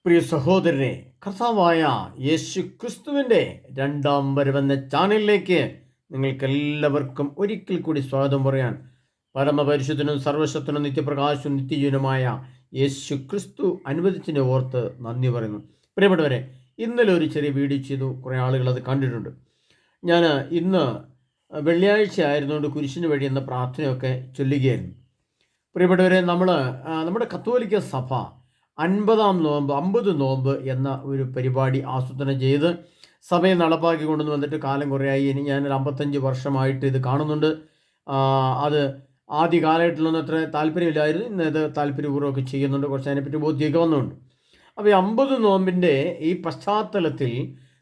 പ്രിയ സഹോദരനെ, കർത്താവായ യേശു ക്രിസ്തുവിൻ്റെ രണ്ടാം വരവെന്ന ചാനലിലേക്ക് നിങ്ങൾക്കെല്ലാവർക്കും ഒരിക്കൽ കൂടി സ്വാഗതം പറയാൻ പരമപരിശുദ്ധനും സർവശക്തനും നിത്യപ്രകാശവും നിത്യജീവനുമായ യേശു ക്രിസ്തു അനുവദിച്ചതിനെ ഓർത്ത് നന്ദി പറയുന്നു. പ്രിയപ്പെട്ടവരെ, ഇന്നലെ ഒരു ചെറിയ വീഡിയോ ചെയ്തു, കുറേ ആളുകൾ അത് കണ്ടിട്ടുണ്ട്. ഞാൻ ഇന്ന് വെള്ളിയാഴ്ച ആയിരുന്നുകൊണ്ട് കുരിശിന് വഴി എന്ന പ്രാർത്ഥനയൊക്കെ ചൊല്ലുകയായിരുന്നു. പ്രിയപ്പെട്ടവരെ, നമ്മുടെ കത്തോലിക്ക സഭ 50 നോമ്പ് എന്ന ഒരു പരിപാടി ആസൂത്രണം ചെയ്ത് സഭയെ നടപ്പാക്കി കൊണ്ടുവന്ന് വന്നിട്ട് കാലം കുറേയായി. ഇനി ഞാനൊരു 55 വർഷമായിട്ട് ഇത് കാണുന്നുണ്ട്. അത് ആദ്യ കാലഘട്ടത്തിലൊന്നും അത്ര താല്പര്യമില്ലായിരുന്നു. ഇന്ന് ഇത് താല്പര്യപൂർവ്വമൊക്കെ ചെയ്യുന്നുണ്ട്. കുറച്ച് അതിനെപ്പറ്റി ബോധ്യമൊക്കെ വന്നുകൊണ്ട്, അപ്പോൾ ഈ 50 നോമ്പിൻ്റെ ഈ പശ്ചാത്തലത്തിൽ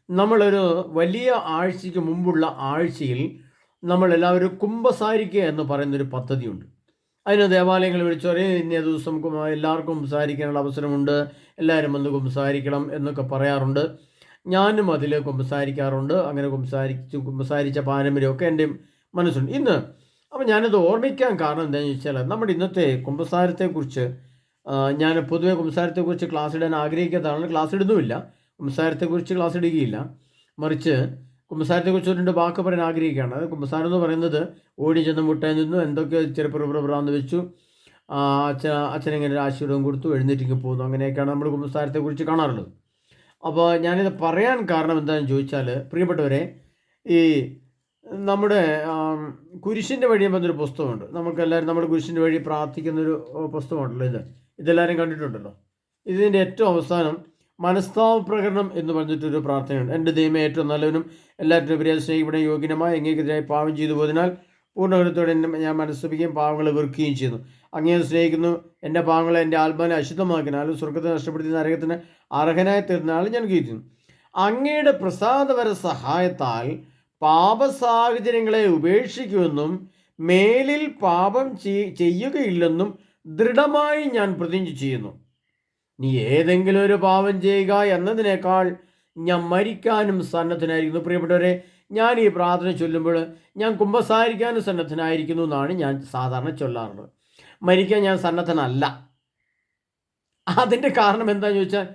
നമ്മളൊരു വലിയ ആഴ്ചയ്ക്ക് മുമ്പുള്ള ആഴ്ചയിൽ നമ്മളെല്ലാവരും കുമ്പസാരിക്കുക എന്ന് പറയുന്നൊരു പദ്ധതിയുണ്ട്. അതിന് ദേവാലയങ്ങൾ വിളിച്ചു പറയും, ഇന്ന ദിവസം എല്ലാവർക്കും കുമ്പസാരിക്കാനുള്ള അവസരമുണ്ട്, എല്ലാവരും വന്ന് കുമ്പസാരിക്കണം എന്നൊക്കെ പറയാറുണ്ട്. ഞാനും അതിൽ കുമ്പസാരിക്കാറുണ്ട്. അങ്ങനെ കുമ്പസാരിച്ച പാരമ്പര്യമൊക്കെ എൻ്റെ മനസ്സുണ്ട് ഇന്ന്. അപ്പോൾ ഞാനത് ഓർമ്മിക്കാൻ കാരണം എന്താണെന്ന് ചോദിച്ചാൽ, നമ്മുടെ ഇന്നത്തെ കുമ്പസാരത്തെക്കുറിച്ച് ഞാൻ പൊതുവെ കുമ്പസാരത്തെക്കുറിച്ച് ക്ലാസ് ഇടാൻ ആഗ്രഹിക്കാത്തതാണ്. Class ഇടുന്നുമില്ല, കുമ്പസാരത്തെക്കുറിച്ച് class ഇടുകയില്ല. മറിച്ച് കുമ്പസാരത്തെക്കുറിച്ച് 2 വാക്ക് പറയാൻ ആഗ്രഹിക്കുകയാണ്. അത് കുമ്പസാരം എന്ന് പറയുന്നത് ഓടി ചെന്ന് മുട്ടയിൽ നിന്നു എന്തൊക്കെ ചെറുപ്രാന്ന് വെച്ചു, അച്ഛനെങ്ങനെ ഒരു ആശീർവാദം കൊടുത്തു, എഴുന്നേറ്റിക്ക് പോകുന്നു. അങ്ങനെയൊക്കെയാണ് നമ്മൾ കുമ്പസാരത്തെക്കുറിച്ച് കാണാറുള്ളത്. അപ്പോൾ ഞാനിത് പറയാൻ കാരണം എന്താണെന്ന് ചോദിച്ചാൽ, പ്രിയപ്പെട്ടവരെ, ഈ നമ്മുടെ കുരിശിൻ്റെ വഴി എന്നൊരു പുസ്തകമുണ്ട്. നമുക്കെല്ലാവരും നമ്മുടെ കുരിശിൻ്റെ വഴി പ്രാർത്ഥിക്കുന്നൊരു പുസ്തകമുണ്ടല്ലോ. ഇതെല്ലാവരും കണ്ടിട്ടുണ്ടല്ലോ. ഇതിൻ്റെ ഏറ്റവും അവസാനം മനസ്താപ പ്രകടനം എന്ന് പറഞ്ഞിട്ടൊരു പ്രാർത്ഥനയുണ്ട്. എൻ്റെ ദൈവമേ, ഏറ്റവും നല്ലവനും എല്ലാവരും ഉപരി സ്നേഹിക്കപ്പെടാൻ യോഗ്യനുമായ അങ്ങേക്കെതിരായി പാപം ചെയ്തു പോയതിനാൽ പൂർണ്ണഹൃദയത്തോടെ ഞാൻ മനസ്തപിക്കുകയും പാവങ്ങളെ വെറുക്കുകയും ചെയ്യുന്നു. അങ്ങേ സ്നേഹിക്കുന്നു. എൻ്റെ പാവങ്ങളെ എൻ്റെ ആത്മാവിനെ അശുദ്ധമാക്കിനാലും സ്വർഗത്തെ നഷ്ടപ്പെടുത്തി നരകത്തിന് അർഹനായി തീർന്നാലും ഞാൻ കീർത്തിക്കുന്നു. അങ്ങയുടെ പ്രസാദപര സഹായത്താൽ പാപസാഹചര്യങ്ങളെ ഉപേക്ഷിക്കുമെന്നും മേലിൽ പാപം ചെയ്യുകയില്ലെന്നും ദൃഢമായി ഞാൻ പ്രതിജ്ഞ ചെയ്യുന്നു. നീ ഏതെങ്കിലും ഒരു പാപം ചെയ്യുക എന്നതിനേക്കാൾ ഞാൻ മരിക്കാനും സന്നദ്ധനായിരിക്കുന്നു. പ്രിയപ്പെട്ടവരെ, ഞാൻ ഈ പ്രാർത്ഥന ചൊല്ലുമ്പോൾ ഞാൻ കുമ്പസാരിക്കാനും സന്നദ്ധനായിരിക്കുന്നു എന്നാണ് ഞാൻ സാധാരണ ചൊല്ലാറുള്ളത്. മരിക്കാൻ ഞാൻ സന്നദ്ധനല്ല. അതിൻ്റെ കാരണം എന്താണെന്ന് ചോദിച്ചാൽ,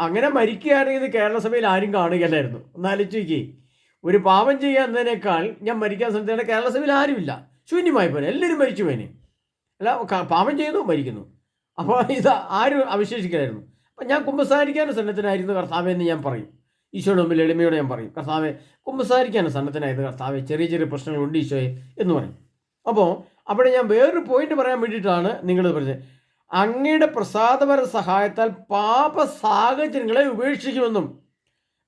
അങ്ങനെ മരിക്കുകയാണെങ്കിൽ കേരള സഭയിൽ ആരും കാണുകയല്ലായിരുന്നു. ഒന്നാലോചിക്കുക, ഒരു പാപം ചെയ്യുക എന്നതിനേക്കാൾ ഞാൻ മരിക്കാൻ സന്നദ്ധനാണ്. കേരള സഭയിൽ ആരുമില്ല, ശൂന്യമായി പോലെ എല്ലാവരും മരിച്ചു പോയനെ. അല്ല, പാപം ചെയ്യുന്നു, മരിക്കുന്നു. അപ്പോൾ ഇത് ആരും അവശേഷിക്കായിരുന്നു. അപ്പം ഞാൻ കുമ്പസാരിക്കാനും സന്നദ്ധനായിരുന്നു കർത്താവെ എന്ന് ഞാൻ പറയും. ഈശോയുടെ മുമ്പിൽ എളിമയോടെ ഞാൻ പറയും, കർത്താവെ കുമ്പസാരിക്കാനും സന്നദ്ധനായിരുന്നു കർത്താവെ, ചെറിയ ചെറിയ പ്രശ്നങ്ങളുണ്ട് ഈശോയെ എന്ന് പറയും. അപ്പോൾ അവിടെ ഞാൻ വേറൊരു പോയിന്റ് പറയാൻ വേണ്ടിയിട്ടാണ് നിങ്ങളത് പറഞ്ഞത്. അങ്ങയുടെ പ്രസാദപര സഹായത്താൽ പാപ സാഹചര്യങ്ങളെ ഉപേക്ഷിക്കുമെന്നും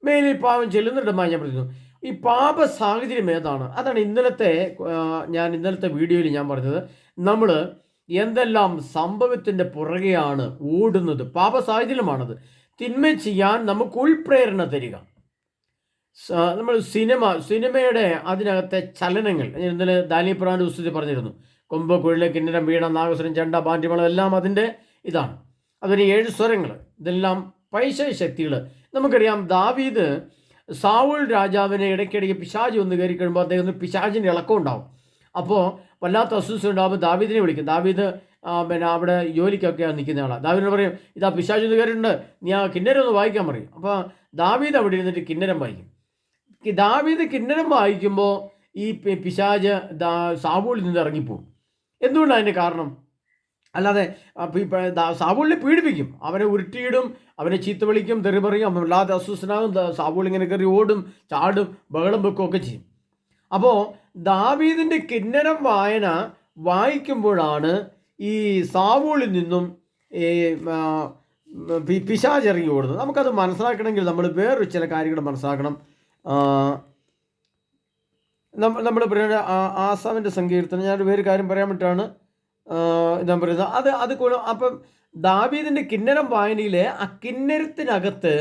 മേലിൽ പാപം ചെല്ലുന്നിടമായി ഞാൻ പറയുന്നു. ഈ പാപ സാഹചര്യം ഏതാണ്? അതാണ് ഇന്നലത്തെ വീഡിയോയിൽ ഞാൻ പറഞ്ഞത്. നമ്മൾ എന്തെല്ലാം സംഭവത്തിൻ്റെ പുറകെയാണ് ഓടുന്നത്? പാപ സാഹചര്യമാണത്. തിന്മ ചെയ്യാൻ നമുക്ക് ഉൾപ്രേരണ തരിക. നമ്മൾ സിനിമയുടെ അതിനകത്തെ ചലനങ്ങൾ, ഇന്നലെ ദാനിയേൽ പ്രവാചകന്റെ പുസ്തകത്തിൽ പറഞ്ഞിരുന്നു. കൊമ്പ്, കുഴല്, കിന്നരം, വീണ, നാഗസ്വരം, ചെണ്ട, പാണ്ഡ്യമളം എല്ലാം അതിൻ്റെ ഇതാണ്. അതൊരു 7 സ്വരങ്ങൾ. ഇതെല്ലാം പൈശാച ശക്തികൾ. നമുക്കറിയാം, ദാവീദ് സാവൂൾ രാജാവിനെ ഇടയ്ക്കിടയ്ക്ക് പിശാച് വന്ന് കയറി കഴിയുമ്പോൾ അദ്ദേഹത്തിന് പിശാചിൻ്റെ ഇളക്കം ഉണ്ടാവും. അപ്പോൾ വല്ലാത്ത അസ്വസ്ഥ ഉണ്ടാകുമ്പോൾ ദാവീദിനെ വിളിക്കും. ദാവീദ് അവിടെ ജോലിക്കൊക്കെയാണ് നിൽക്കുന്ന ആളാണ്. ദാവീദിനെ പറയും, ഇതാ പിശാച് ഒന്ന് കയറിയിട്ടുണ്ട്, നീ ആ കിന്നരം ഒന്ന് വായിക്കാൻ പറയും. അപ്പോൾ ദാവീദ് അവിടെ ഇരുന്നിട്ട് കിന്നരം വായിക്കും. ദാവീദ് കിന്നരം വായിക്കുമ്പോൾ ഈ പിശാച് സാവൂളിൽ നിന്ന് ഇറങ്ങിപ്പോവും. എന്തുകൊണ്ടാണ് അതിൻ്റെ കാരണം? അല്ലാതെ സാവൂളിനെ പീഡിപ്പിക്കും, അവനെ ഉരുട്ടിയിടും, അവനെ ചീത്ത വിളിക്കും, തെറി പറയും, അവൻ വല്ലാതെ അസ്വസ്ഥനാകും. സാവൂൾ ഇങ്ങനെ കയറി ഓടും, ചാടും, ബഹളം വെക്കുകയൊക്കെ ചെയ്യും. അപ്പോൾ ദാവീദിൻ്റെ കിന്നരം വായിക്കുമ്പോഴാണ് ഈ സാവൂളിൽ നിന്നും പിശാച് ഇറങ്ങി ഓടുന്നത്. നമുക്കത് മനസ്സിലാക്കണമെങ്കിൽ നമ്മൾ വേറൊരു ചില കാര്യങ്ങൾ മനസ്സിലാക്കണം. നമ്മൾ പറയുന്ന ആസാമിൻ്റെ സങ്കീർത്തനം, ഞാനൊരു വേറെ കാര്യം പറയാൻ വേണ്ടിയിട്ടാണ് ഞാൻ പറയുന്നത്. അപ്പം ദാവീദിൻ്റെ കിന്നരം വായനയിലെ ആ കിന്നരത്തിനകത്ത്,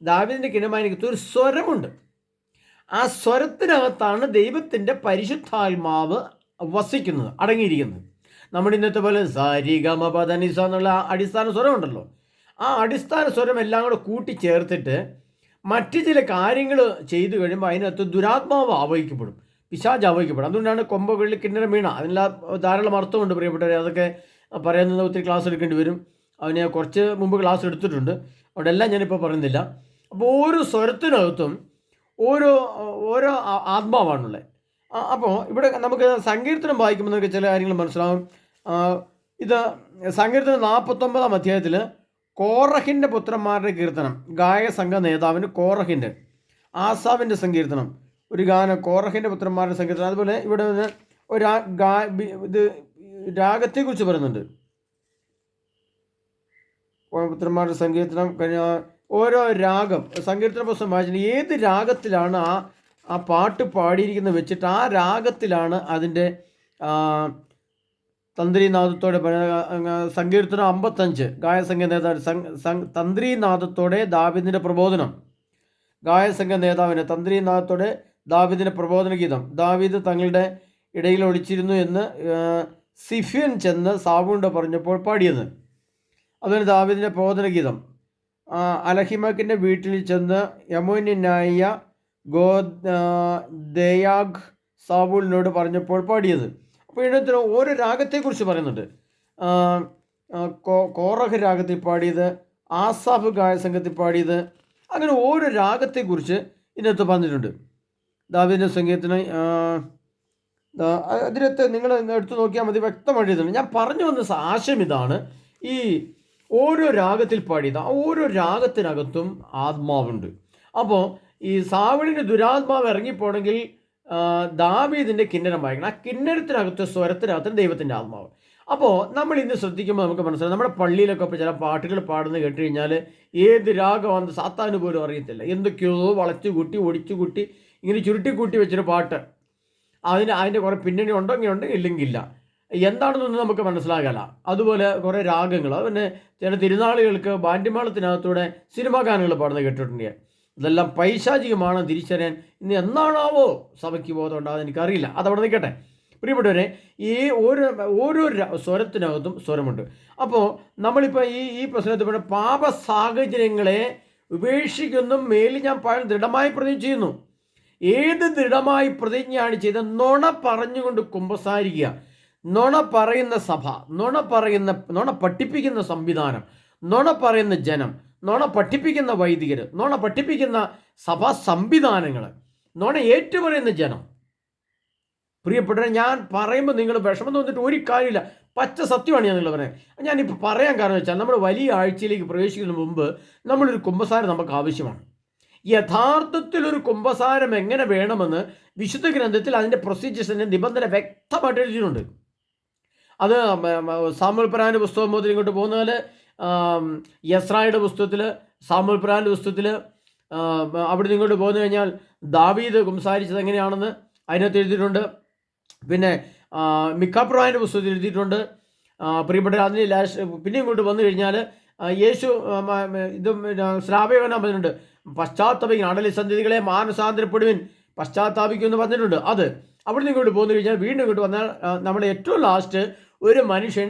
ദാവീദിൻ്റെ കിന്നരം വായനയ്ക്കകത്ത് ഒരു സ്വരമുണ്ട്. ആ സ്വരത്തിനകത്താണ് ദൈവത്തിൻ്റെ പരിശുദ്ധാത്മാവ് വസിക്കുന്നത്, അടങ്ങിയിരിക്കുന്നത്. നമ്മുടെ ഇന്നത്തെ പോലെ സരിഗമപദനിസ എന്നുള്ള അടിസ്ഥാന സ്വരം ഉണ്ടല്ലോ. ആ അടിസ്ഥാന സ്വരം എല്ലാം കൂടെ കൂട്ടിച്ചേർത്തിട്ട് മറ്റ് ചില കാര്യങ്ങൾ ചെയ്തു കഴിയുമ്പോൾ അതിനകത്ത് ദുരാത്മാവ് ആവഹിക്കപ്പെടും, പിശാച് ആവഹിക്കപ്പെടും. അതുകൊണ്ടാണ് കൊമ്പുകളിൽ കിന്നരം വീണ. അതിനെല്ലാം ധാരാളം അർത്ഥമുണ്ട് പ്രിയപ്പെട്ടവരെ. അതൊക്കെ പറയുന്നത് ഒത്തിരി ക്ലാസ് എടുക്കേണ്ടി വരും. അവന് കുറച്ച് മുമ്പ് ക്ലാസ് എടുത്തിട്ടുണ്ട്, അവിടെ എല്ലാം ഞാനിപ്പോൾ പറയുന്നില്ല. അപ്പോൾ ഓരോ സ്വരത്തിനകത്തും ഓരോ ഓരോ ആത്മാവാണുള്ളത്. അപ്പോൾ ഇവിടെ നമുക്ക് സങ്കീർത്തനം വായിക്കുമ്പോൾ നമുക്ക് ചില കാര്യങ്ങൾ മനസ്സിലാവും. ഇത് സങ്കീർത്തനം 49-ാം അധ്യായത്തിൽ കോറഹിൻ്റെ പുത്രന്മാരുടെ കീർത്തനം, ഗായകസംഘ നേതാവിന് കോറഹിൻ്റെ, ആസാവിൻ്റെ സങ്കീർത്തനം, ഒരു ഗാനം കോറഹിൻ്റെ പുത്രന്മാരുടെ സങ്കീർത്തനം. അതുപോലെ ഇവിടെ ഒരു ഇത് രാഗത്തെക്കുറിച്ച് പറയുന്നുണ്ട്. പുത്രന്മാരുടെ സങ്കീർത്തനം കഴിഞ്ഞ ഓരോ രാഗം സങ്കീർത്തന പുസ്തകം വായിച്ചിട്ട് ഏത് രാഗത്തിലാണ് ആ പാട്ട് പാടിയിരിക്കുന്നത് വെച്ചിട്ട് ആ രാഗത്തിലാണ് അതിൻ്റെ തന്ത്രീനാദത്തോടെ സങ്കീർത്തനം 55 ഗായസംഘ നേതാവ് തന്ത്രീനാദത്തോടെ ദാവീദിൻ്റെ പ്രബോധനം, ഗായസംഘ നേതാവിന് തന്ത്രീനാദത്തോടെ ദാവീദിൻ്റെ പ്രബോധന ഗീതം. ദാവീദ് തങ്ങളുടെ ഇടയിൽ ഒളിച്ചിരുന്നു എന്ന് സിഫ്യൻ ചെന്ന് സാവൂളിനോട് പറഞ്ഞപ്പോൾ പാടിയത്. അതുപോലെ ദാവീദിൻ്റെ പ്രബോധന ഗീതം അലഹിമക്കിൻ്റെ വീട്ടിൽ ചെന്ന് യമോന്യനായ ദയാഗ് സാവൂളിനോട് പറഞ്ഞപ്പോൾ പാടിയത്. അപ്പോൾ ഇതിനകത്ത് ഓരോ രാഗത്തെക്കുറിച്ച് പറയുന്നുണ്ട്. കോറഹ് രാഗത്തിൽ പാടിയത്, ആസാഫ് ഗായസംഘത്തിൽ പാടിയത്, അങ്ങനെ ഓരോ രാഗത്തെക്കുറിച്ച് ഇതിനകത്ത് പറഞ്ഞിട്ടുണ്ട്. ദാവീദിൻ്റെ സംഗീതത്തിന് അതിനകത്ത് നിങ്ങൾ എടുത്തു നോക്കിയാൽ മതി, വ്യക്തമായിട്ട് എഴുതുന്നുണ്ട്. ഞാൻ പറഞ്ഞു വന്ന ആശയം ഇതാണ്, ഈ ഓരോ രാഗത്തിൽ പാടിയത് ഓരോ രാഗത്തിനകത്തും ആത്മാവുണ്ട്. അപ്പോൾ ഈ സാവളിന് ദുരാത്മാവ് ഇറങ്ങിപ്പോണെങ്കിൽ ദാവീദിൻ്റെ കിന്നരം വായിക്കണം. ആ കിന്നരത്തിനകത്ത് സ്വരത്തിനകത്ത് ദൈവത്തിൻ്റെ ആത്മാവ്. അപ്പോൾ നമ്മൾ ഇന്ന് ശ്രദ്ധിക്കുമ്പോൾ നമുക്ക് മനസ്സിലാവും, നമ്മുടെ പള്ളിയിലൊക്കെ ഇപ്പോൾ ചില പാട്ടുകൾ പാടുന്നത് കേട്ട് കഴിഞ്ഞാൽ ഏത് രാഗമാണെന്ന് സാത്താന് പോലും അറിയത്തില്ല. എന്തൊക്കെയോ വളച്ചു കൂട്ടി ഒടിച്ചു കൂട്ടി ഇങ്ങനെ ചുരുട്ടിക്കൂട്ടി വെച്ചൊരു പാട്ട്, അതിൻ്റെ കുറേ പിന്നണി ഉണ്ടെങ്കിൽ ഉണ്ട്, ഇല്ലെങ്കിൽ ഇല്ല, എന്താണെന്നൊന്നും നമുക്ക് മനസ്സിലാകില്ല. അതുപോലെ കുറേ രാഗങ്ങൾ, പിന്നെ ചില തിരുനാളുകൾക്ക് ബാൻഡിമാളത്തിനകത്തൂടെ സിനിമാ ഗാനങ്ങൾ പാടുന്നത് കേട്ടിട്ടുണ്ട്. ഇതെല്ലാം പൈശാചികമാണ് തിരിച്ചറിയാൻ ഇന്ന് എന്നാണാവോ സഭയ്ക്ക് ബോധം ഉണ്ടാകുന്നത് എനിക്കറിയില്ല. അതവിടെ നിൽക്കട്ടെ. പ്രിയപ്പെട്ടവരെ, ഈ ഓരോ സ്വരത്തിനകത്തും സ്വരമുണ്ട്. അപ്പോൾ നമ്മളിപ്പോൾ ഈ പ്രശ്നത്തിൽ പാപ സാഹചര്യങ്ങളെ ഉപേക്ഷിക്കുന്നു മേലിൽ ഞാൻ ദൃഢമായി പ്രതിജ്ഞ ചെയ്യുന്നു. ഏത് ദൃഢമായി പ്രതിജ്ഞയാണ് ചെയ്ത് നുണ പറഞ്ഞുകൊണ്ട് കുമ്പസാരിക്കുക, നുണ പറയുന്ന സഭ, നുണ പഠിപ്പിക്കുന്ന സംവിധാനം, നുണ പറയുന്ന ജനം, നുണ പഠിപ്പിക്കുന്ന വൈദികർ, നുണ പഠിപ്പിക്കുന്ന സഭാ സംവിധാനങ്ങൾ, നുണ ഏറ്റുപറയുന്ന ജനം. പ്രിയപ്പെട്ടവരെ, ഞാൻ പറയുമ്പോൾ നിങ്ങൾ വിഷമം തോന്നിട്ട് ഒരു കാര്യമില്ല, പച്ച സത്യമാണ് ഞാൻ നിങ്ങൾ പറയുന്നത്. ഞാനിപ്പോൾ പറയാൻ കാരണം വെച്ചാൽ നമ്മൾ വലിയ ആഴ്ചയിലേക്ക് പ്രവേശിക്കുന്നതിന് മുമ്പ് നമ്മളൊരു കുമ്പസാരം നമുക്ക് ആവശ്യമാണ്. യഥാർത്ഥത്തിലൊരു കുമ്പസാരം എങ്ങനെ വേണമെന്ന് വിശുദ്ധ ഗ്രന്ഥത്തിൽ അതിൻ്റെ പ്രൊസീജിയേഴ്സിൻ്റെ നിബന്ധന വ്യക്തമായിട്ട് എഴുതിയിട്ടുണ്ട്. അത് സാമുവേൽ പ്രവാചകന്റെ പുസ്തകം മുതൽ ഇങ്ങോട്ട് പോകുന്നാൽ യസ്രായുടെ പുസ്തകത്തിൽ, സാമുവേൽ പ്രവാചകന്റെ പുസ്തകത്തിൽ, അവിടെ നിന്ന് ഇങ്ങോട്ട് പോന്നു കഴിഞ്ഞാൽ ദാവീദ് കുമ്പസാരിച്ചത് എങ്ങനെയാണെന്ന് അതിനകത്ത് എഴുതിയിട്ടുണ്ട്. പിന്നെ മിക്ക പ്രവാചകന്റെ പുസ്തകത്തിൽ എഴുതിയിട്ടുണ്ട്. പ്രിയപ്പെട്ട അതിന് പിന്നെ ഇങ്ങോട്ട് വന്നു കഴിഞ്ഞാൽ യേശു ഇതും ശ്രാവയോഹന്നാൻ പറഞ്ഞിട്ടുണ്ട്, പശ്ചാത്തപിക്കുന്ന അടലി സന്ധികളെ മാനസാന്തരപ്പെടുവിൻ, പശ്ചാത്താപിക്കുമെന്ന് പറഞ്ഞിട്ടുണ്ട്. അത് അവിടെ നിന്ന് ഇങ്ങോട്ട് പോന്നു കഴിഞ്ഞാൽ വീണ്ടും ഇങ്ങോട്ട് വന്നാൽ നമ്മൾ ഏറ്റവും ലാസ്റ്റ് ഒരു മനുഷ്യൻ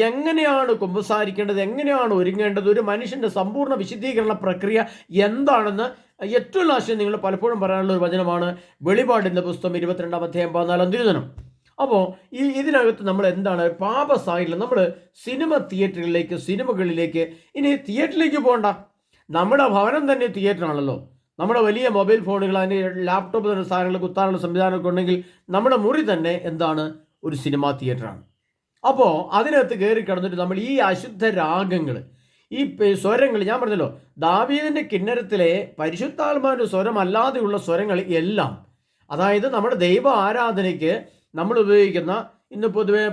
എങ്ങനെയാണ് കുമ്പസാരിക്കേണ്ടത്, എങ്ങനെയാണ് ഒരുങ്ങേണ്ടത്, ഒരു മനുഷ്യൻ്റെ സമ്പൂർണ്ണ വിശുദ്ധീകരണ പ്രക്രിയ എന്താണെന്ന് ഏറ്റവും ലാസ്റ്റ് നിങ്ങൾ പലപ്പോഴും പറയാനുള്ള ഒരു വചനമാണ് വെളിപാടിൻ്റെ പുസ്തകം 22-ാം അധ്യായം 14-ാം തിരുവചനം. അപ്പോൾ ഇതിനകത്ത് നമ്മൾ എന്താണ് പാപസായില്ല, നമ്മൾ സിനിമകളിലേക്ക് ഇനി തിയേറ്ററിലേക്ക് പോകണ്ട, നമ്മുടെ ഭവനം തന്നെ തിയേറ്ററാണല്ലോ. നമ്മുടെ വലിയ മൊബൈൽ ഫോണുകൾ, അതിൻ്റെ ലാപ്ടോപ്പ് തന്നെ സാധനങ്ങൾ കുത്താനുള്ള സംവിധാനമൊക്കെ ഉണ്ടെങ്കിൽ നമ്മുടെ മുറി തന്നെ എന്താണ് ഒരു സിനിമാ തിയേറ്ററാണ്. അപ്പോൾ അതിനകത്ത് കയറി കിടന്നിട്ട് നമ്മൾ ഈ അശുദ്ധ രാഗങ്ങൾ, ഈ സ്വരങ്ങൾ, ഞാൻ പറഞ്ഞല്ലോ ദാവീദിൻ്റെ കിന്നരത്തിലെ പരിശുദ്ധാത്മാവിൻ്റെ സ്വരം അല്ലാതെയുള്ള സ്വരങ്ങൾ എല്ലാം, അതായത് നമ്മുടെ ദൈവ ആരാധനയ്ക്ക് നമ്മൾ ഉപയോഗിക്കുന്ന, ഇന്ന് പൊതുവെ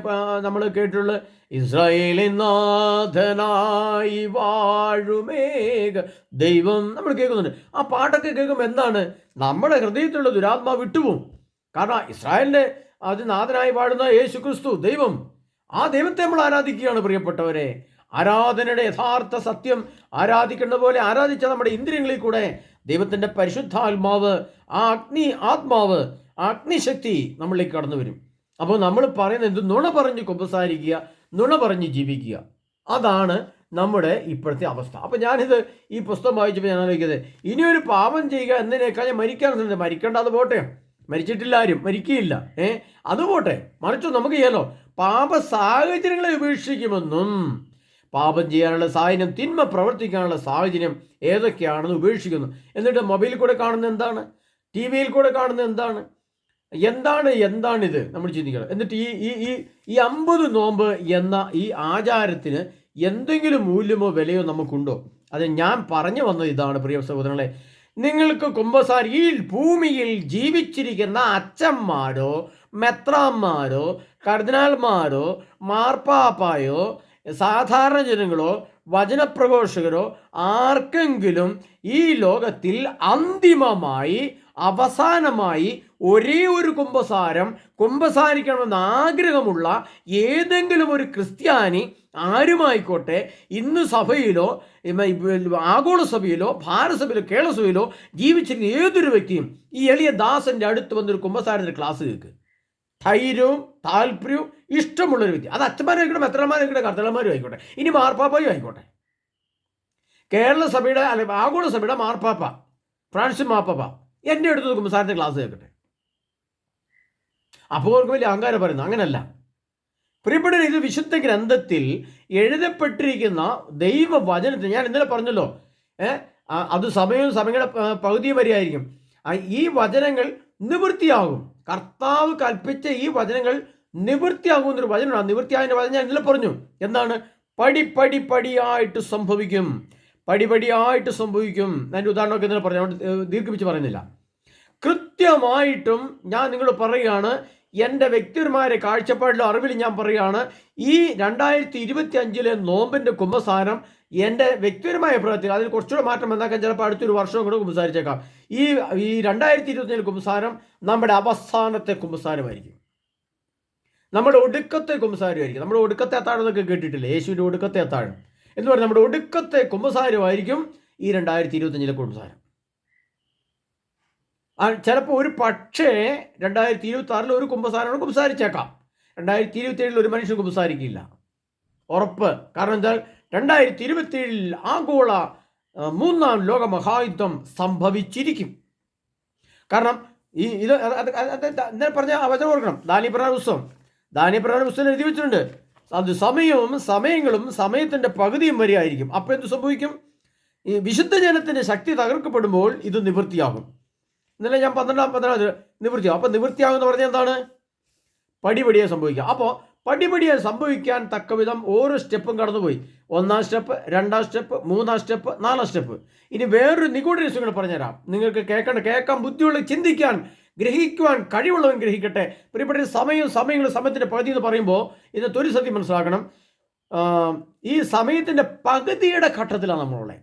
നമ്മൾ കേട്ടിട്ടുള്ള ഇസ്രായേലിൻ നാഥനായി വാഴുമേക ദൈവം നമ്മൾ കേൾക്കുന്നുണ്ട്. ആ പാട്ടൊക്കെ കേൾക്കുമ്പോൾ എന്താണ്, നമ്മുടെ ഹൃദയത്തിലുള്ള ദുരാത്മാവ് വിട്ടുപോകും. കാരണം ഇസ്രായേലിൻ്റെ അത് നാഥനായി വാഴുന്ന യേശു ക്രിസ്തു ദൈവം, ആ ദൈവത്തെ നമ്മൾ ആരാധിക്കുകയാണ്. പ്രിയപ്പെട്ടവരെ, ആരാധനയുടെ യഥാർത്ഥ സത്യം ആരാധിക്കേണ്ട പോലെ ആരാധിച്ച നമ്മുടെ ഇന്ദ്രിയങ്ങളിൽ കൂടെ ദൈവത്തിൻ്റെ പരിശുദ്ധാത്മാവ്, ആ ആത്മാവ്, അഗ്നിശക്തി നമ്മളിലേക്ക് കടന്നു വരും. അപ്പോൾ നമ്മൾ പറയുന്നത് എന്ത്, നുണ പറഞ്ഞ് കുമ്പസാരിക്കുക, നുണ പറഞ്ഞ് ജീവിക്കുക, അതാണ് നമ്മുടെ ഇപ്പോഴത്തെ അവസ്ഥ. അപ്പോൾ ഞാനിത് ഈ പുസ്തകം വായിച്ചപ്പോൾ ഞാൻ ആലോചിക്കുന്നത്, ഇനിയൊരു പാപം ചെയ്യുക എന്നതിനേക്കാൾ ഞാൻ മരിക്കാൻ മരിക്കേണ്ട, അത് പോട്ടെ, മരിച്ചിട്ടില്ല ആരും, മരിക്കുകയില്ല, അത് പോട്ടെ, മറിച്ചു നമുക്ക് ചെയ്യാലോ പാപ സാഹചര്യങ്ങളെ ഉപേക്ഷിക്കുമെന്നും പാപം ചെയ്യാനുള്ള സാഹചര്യം, തിന്മ പ്രവർത്തിക്കാനുള്ള സാഹചര്യം ഏതൊക്കെയാണെന്ന് ഉപേക്ഷിക്കുന്നു. എന്നിട്ട് മൊബൈലിൽ കൂടെ കാണുന്ന എന്താണ്, ടി വിയിൽ കൂടെ കാണുന്ന എന്താണിത് നമ്മൾ ചിന്തിക്കണം. എന്നിട്ട് ഈ 50 നോമ്പ് എന്ന ഈ ആചാരത്തിന് എന്തെങ്കിലും മൂല്യമോ വിലയോ നമുക്കുണ്ടോ? അത് ഞാൻ പറഞ്ഞു വന്നത് ഇതാണ്, പ്രിയ സഹോദരങ്ങളെ. നിങ്ങൾക്ക് കുമ്പസാരി, ഈ ഭൂമിയിൽ ജീവിച്ചിരിക്കുന്ന അച്ഛന്മാരോ മെത്രാന്മാരോ കർദിനാൾമാരോ മാർപ്പാപ്പായോ സാധാരണ ജനങ്ങളോ വചനപ്രഘോഷകരോ ആർക്കെങ്കിലും ഈ ലോകത്തിൽ അന്തിമമായി അവസാനമായി ഒരേ ഒരു കുമ്പസാരിക്കണമെന്ന് ആഗ്രഹമുള്ള ഏതെങ്കിലും ഒരു ക്രിസ്ത്യാനി ആരുമായിക്കോട്ടെ, ഇന്ന് സഭയിലോ ആഗോള സഭയിലോ ഭാരതസഭയിലോ കേരളസഭയിലോ ജീവിച്ചിരിക്കുന്ന ഏതൊരു വ്യക്തിയും ഈ എളിയ ദാസന്റെ അടുത്ത് വന്നൊരു കുമ്പസാരത്തിന്റെ ക്ലാസ് കേൾക്ക്. ധൈര്യവും താല്പര്യവും ഇഷ്ടമുള്ളൊരു വ്യക്തി, അത് അച്ഛന്മാരായിക്കോട്ടെ മെത്രാന്മാരായിക്കോട്ടെ കർദിനാൾമാരും ആയിക്കോട്ടെ, ഇനി മാർപ്പാപ്പയും ആയിക്കോട്ടെ, കേരള സഭയുടെ അല്ലെ ആഗോള സഭയുടെ മാർപ്പാപ്പ ഫ്രാൻസിസ് മാർപ്പാപ്പ എൻ്റെ അടുത്ത് കുമ്പസാരത്തിന്റെ ക്ലാസ് കേൾക്കട്ടെ. അപ്പോൾ അവർക്ക് വലിയ അഹങ്കാരം പറയുന്നു. അങ്ങനല്ല പ്രിയപ്പെട്ടവർ, ഇത് വിശുദ്ധ ഗ്രന്ഥത്തിൽ എഴുതപ്പെട്ടിരിക്കുന്ന ദൈവവചനത്തിൽ ഞാൻ ഇന്നലെ പറഞ്ഞല്ലോ, അത് സമയങ്ങളുടെ പകുതിയും വരെയായിരിക്കും. ഈ വചനങ്ങൾ നിവൃത്തിയാകും. കർത്താവ് കൽപ്പിച്ച ഈ വചനങ്ങൾ നിവൃത്തിയാകുന്നൊരു വചനമാണ്. നിവൃത്തിയായതിൻ്റെ വചനം ഞാൻ ഇന്നലെ പറഞ്ഞു. എന്താണ്? പടിയായിട്ട് സംഭവിക്കും. പടിപടിയായിട്ട് സംഭവിക്കും. അതിൻ്റെ ഉദാഹരണമൊക്കെ ഇന്നലെ പറഞ്ഞു, ദീർഘിപ്പിച്ച് പറയുന്നില്ല. കൃത്യമായിട്ടും ഞാൻ നിങ്ങളോട് പറയുകയാണ്, എൻ്റെ വ്യക്തിപരമായ കാഴ്ചപ്പാടിലും അറിവിൽ ഞാൻ പറയുകയാണ്, ഈ 2025 നോമ്പിൻ്റെ കുമ്പസാരം എൻ്റെ വ്യക്തിപരമായ അഭിപ്രായത്തിൽ അതിൽ കുറച്ചുകൂടെ മാറ്റം വന്നാക്കാൻ ചിലപ്പോൾ അടുത്തൊരു വർഷവും കൂടെ കുമ്പസാരിച്ചേക്കാം. ഈ 2025 കുമ്പസാരം നമ്മുടെ അവസാനത്തെ കുമ്പസാരമായിരിക്കും, നമ്മുടെ ഒടുക്കത്തെ കുമ്പസാരമായിരിക്കും. നമ്മുടെ ഒടുക്കത്തെ അത്താഴം എന്നൊക്കെ കേട്ടിട്ടില്ലേ? യേശുവിൻ്റെ ഒടുക്കത്തെ അത്താഴം എന്ന് പറഞ്ഞാൽ നമ്മുടെ ഒടുക്കത്തെ കുമ്പസാരമായിരിക്കും ഈ 2025 കുമ്പസാരം. ചിലപ്പോൾ ഒരു പക്ഷേ 2026 ഒരു കുമ്പസാരം കുമ്പസാരിച്ചേക്കാം. 2027 ഒരു മനുഷ്യൻ കുമ്പസാരിക്കില്ല, ഉറപ്പ്. കാരണം എന്താ? 2027 ആഗോള 3ാം ലോക മഹായുദ്ധം സംഭവിച്ചിരിക്കും. കാരണം ഇത് പറഞ്ഞ വചനം ഓർക്കണം. ദാനിയേൽ പുസ്തകം എഴുതി വെച്ചിട്ടുണ്ട്, അത് സമയങ്ങളും സമയത്തിൻ്റെ പകുതിയും വരെ ആയിരിക്കും. അപ്പോൾ എന്ത് സംഭവിക്കും? ഈ വിശുദ്ധ ജനത്തിൻ്റെ ശക്തി തകർക്കപ്പെടുമ്പോൾ ഇത് നിവൃത്തിയാകും. ഇന്നലെ ഞാൻ 12 നിവൃത്തിയാകും. അപ്പോൾ നിവൃത്തിയാകുമെന്ന് പറഞ്ഞാൽ എന്താണ്? പടിപടിയായി സംഭവിക്കുക. അപ്പോൾ പടിപടിയായി സംഭവിക്കാൻ തക്കവിധം ഓരോ സ്റ്റെപ്പും കടന്നുപോയി. 1ാം സ്റ്റെപ്പ്, 2ാം സ്റ്റെപ്പ്, 3ാം സ്റ്റെപ്പ്, 4ാം സ്റ്റെപ്പ്. ഇനി വേറൊരു നിഗൂഢ രഹസ്യം കൂടെ പറഞ്ഞുതരാം. നിങ്ങൾക്ക് കേൾക്കാൻ ബുദ്ധിയുള്ള, ചിന്തിക്കാൻ, ഗ്രഹിക്കുവാൻ കഴിവുള്ളവൻ ഗ്രഹിക്കട്ടെ. പ്രിയപ്പെട്ട സമയത്തിൻ്റെ പകുതി എന്ന് പറയുമ്പോൾ ഇന്നത്തെ ഒരു സത്യം മനസ്സിലാക്കണം. ഈ സമയത്തിൻ്റെ പകുതിയുടെ ഘട്ടത്തിലാണ് നമ്മളുള്ളത്.